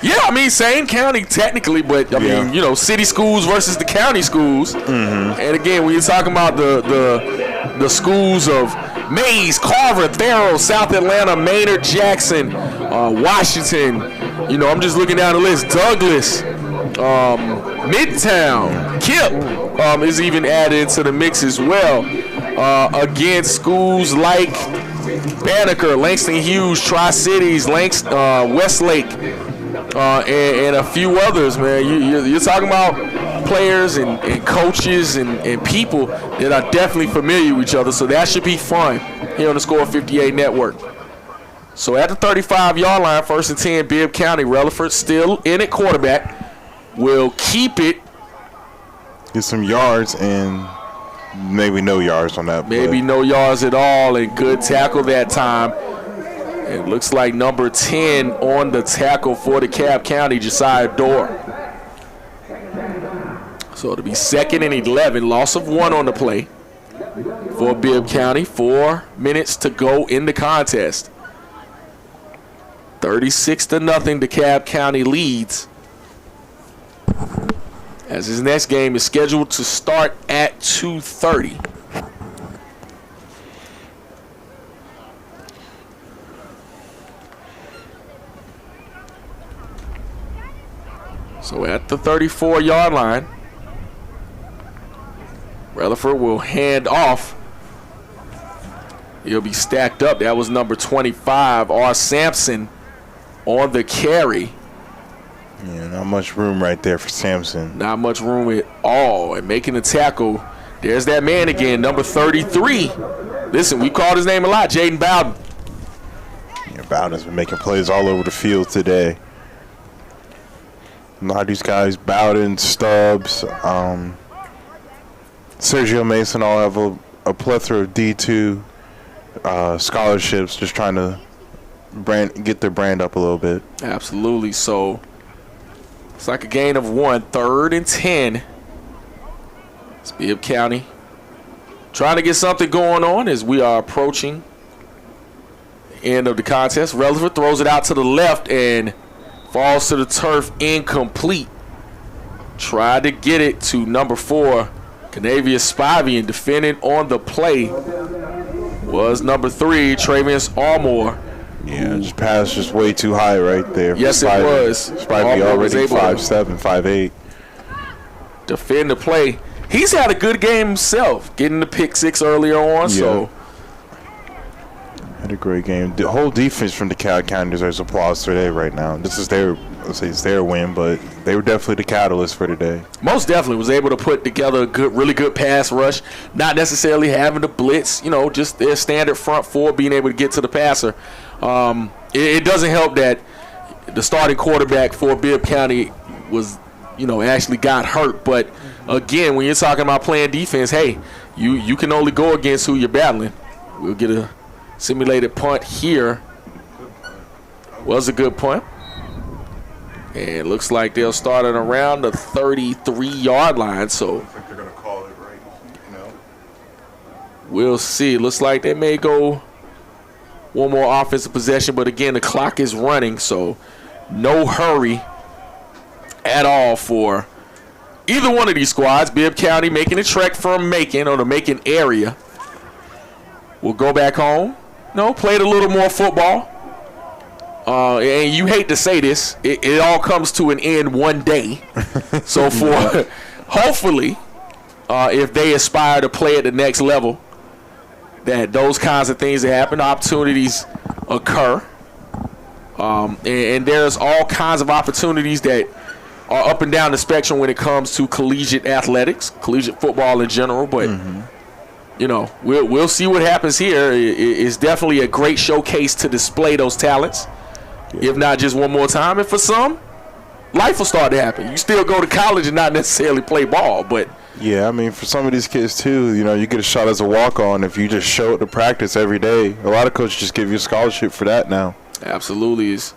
Yeah, I mean, same county technically, but I mean, you know, city schools versus the county schools. And again, when you're talking about the schools of Mays, Carver, Thorough, South Atlanta, Maynard, Jackson, Washington, you know, I'm just looking down the list. Douglas, Midtown, Kipp is even added into the mix as well. Against schools like Banneker, Langston Hughes, Tri-Cities, Westlake, and a few others, man. You're talking about players and coaches and people that are definitely familiar with each other, so that should be fun here on the Score 58 Network. So at the 35-yard line, 1st and 10, Bibb County. Rutherford still in at quarterback. Will keep it. Get some yards and maybe no yards on that play. Maybe no yards at all, and good tackle that time. It looks like number 10 on the tackle for DeKalb County, Josiah Dorr. So it'll be 2nd and 11, loss of 1 on the play for Bibb County. 4 minutes to go in the contest. 36-0, DeKalb County leads. As his next game is scheduled to start at 2:30. So at the 34-yard line, Rutherford will hand off. He'll be stacked up. That was number 25, R. Sampson, on the carry. Yeah, not much room right there for Sampson. Not much room at all. And making the tackle, there's that man again, number 33. Listen, we called his name a lot, Jaden Bowden. Yeah, Bowden's been making plays all over the field today. A lot of these guys, Bowden, Stubbs, Sergio Mason, all have a plethora of D2 scholarships, just trying to get their brand up a little bit. Absolutely. So it's like a gain of 1, 3rd and 10. It's Bibb County trying to get something going on as we are approaching the end of the contest. Rutherford throws it out to the left and falls to the turf, incomplete. tried to get it to number 4, Canavius Spivey, and defending on the play was number 3, Travius Allmore. Yeah, just passed just way too high right there. Yes, it was. Spivey already 5'7", 5'8". Defend the play. He's had a good game himself, getting the pick 6 earlier on. Yeah. So had a great game. The whole defense from DeKalb County deserves applause today right now. This is their, let's say it's their win, but they were definitely the catalyst for today. Most definitely was able to put together a good, really good pass rush, not necessarily having to blitz, just their standard front four being able to get to the passer. It doesn't help that the starting quarterback for Bibb County was, actually got hurt. But again, when you're talking about playing defense, hey, you can only go against who you're battling. We'll get a simulated punt here. Was a good punt. And it looks like they'll start it around the 33-yard line. So I think they're going to call it right now. We'll see. Looks like they may go one more offensive possession. But again, the clock is running. So no hurry at all for either one of these squads. Bibb County making a trek from Macon, or the Macon area. We'll go back home. Played a little more football. And you hate to say this, it all comes to an end one day. So for hopefully, if they aspire to play at the next level, that those kinds of things that happen, opportunities occur. And there's all kinds of opportunities that are up and down the spectrum when it comes to collegiate athletics, collegiate football in general. But we'll see what happens here. It's definitely a great showcase to display those talents, if not just one more time. And for some, life will start to happen. You still go to college and not necessarily play ball, but yeah, I mean, for some of these kids too, you get a shot as a walk-on if you just show up to practice every day. A lot of coaches just give you a scholarship for that now. Absolutely. Is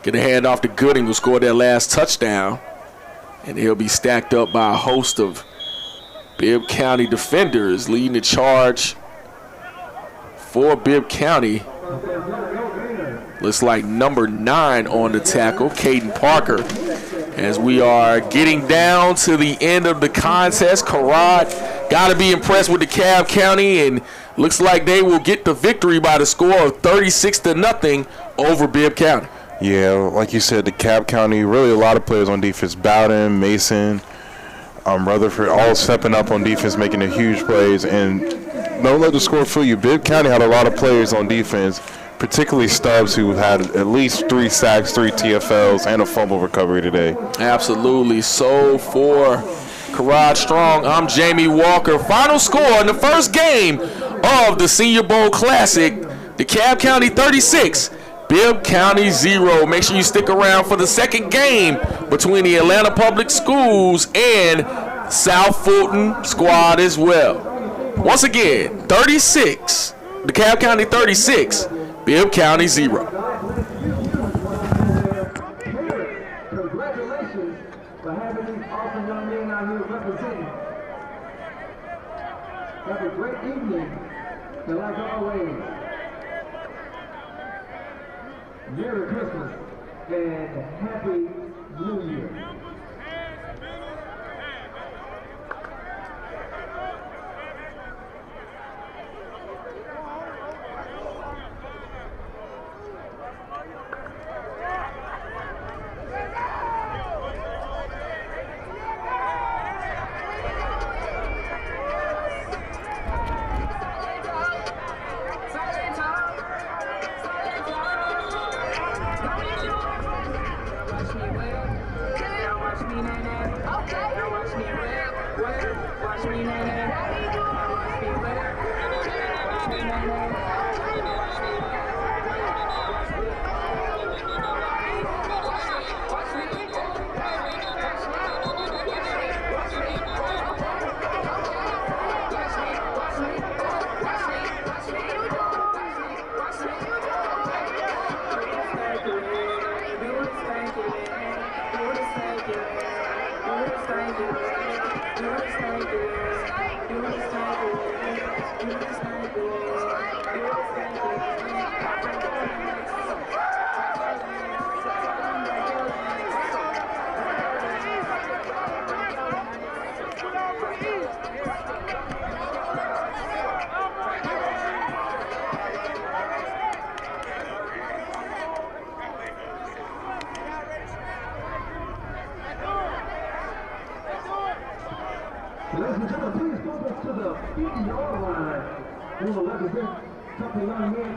get a hand off to Gooding, who scored that last touchdown, and he'll be stacked up by a host of Bibb County defenders. Leading the charge for Bibb County, looks like number 9 on the tackle, Caden Parker. As we are getting down to the end of the contest, Karad got to be impressed with DeKalb County, and looks like they will get the victory by the score of 36-0 over Bibb County. Yeah, like you said, DeKalb County, really a lot of players on defense. Bowden, Mason, Rutherford, all stepping up on defense, making the huge plays. And don't let the score fool you. Bibb County had a lot of players on defense, particularly Stubbs, who had at least 3 sacks, 3 TFLs, and a fumble recovery today. Absolutely. So for Karad Strong, I'm Jamie Walker. Final score in the first game of the Senior Bowl Classic, DeKalb County 36, Bibb County 0. Make sure you stick around for the second game between the Atlanta Public Schools and South Fulton squad as well. Once again, 36, DeKalb County 36, Bibb County 0. Congratulations for having these awesome young men out here representing. Have a great evening, and like always, Merry Christmas and Happy New Year. 50-yard line. They will represent Tucker Young Man.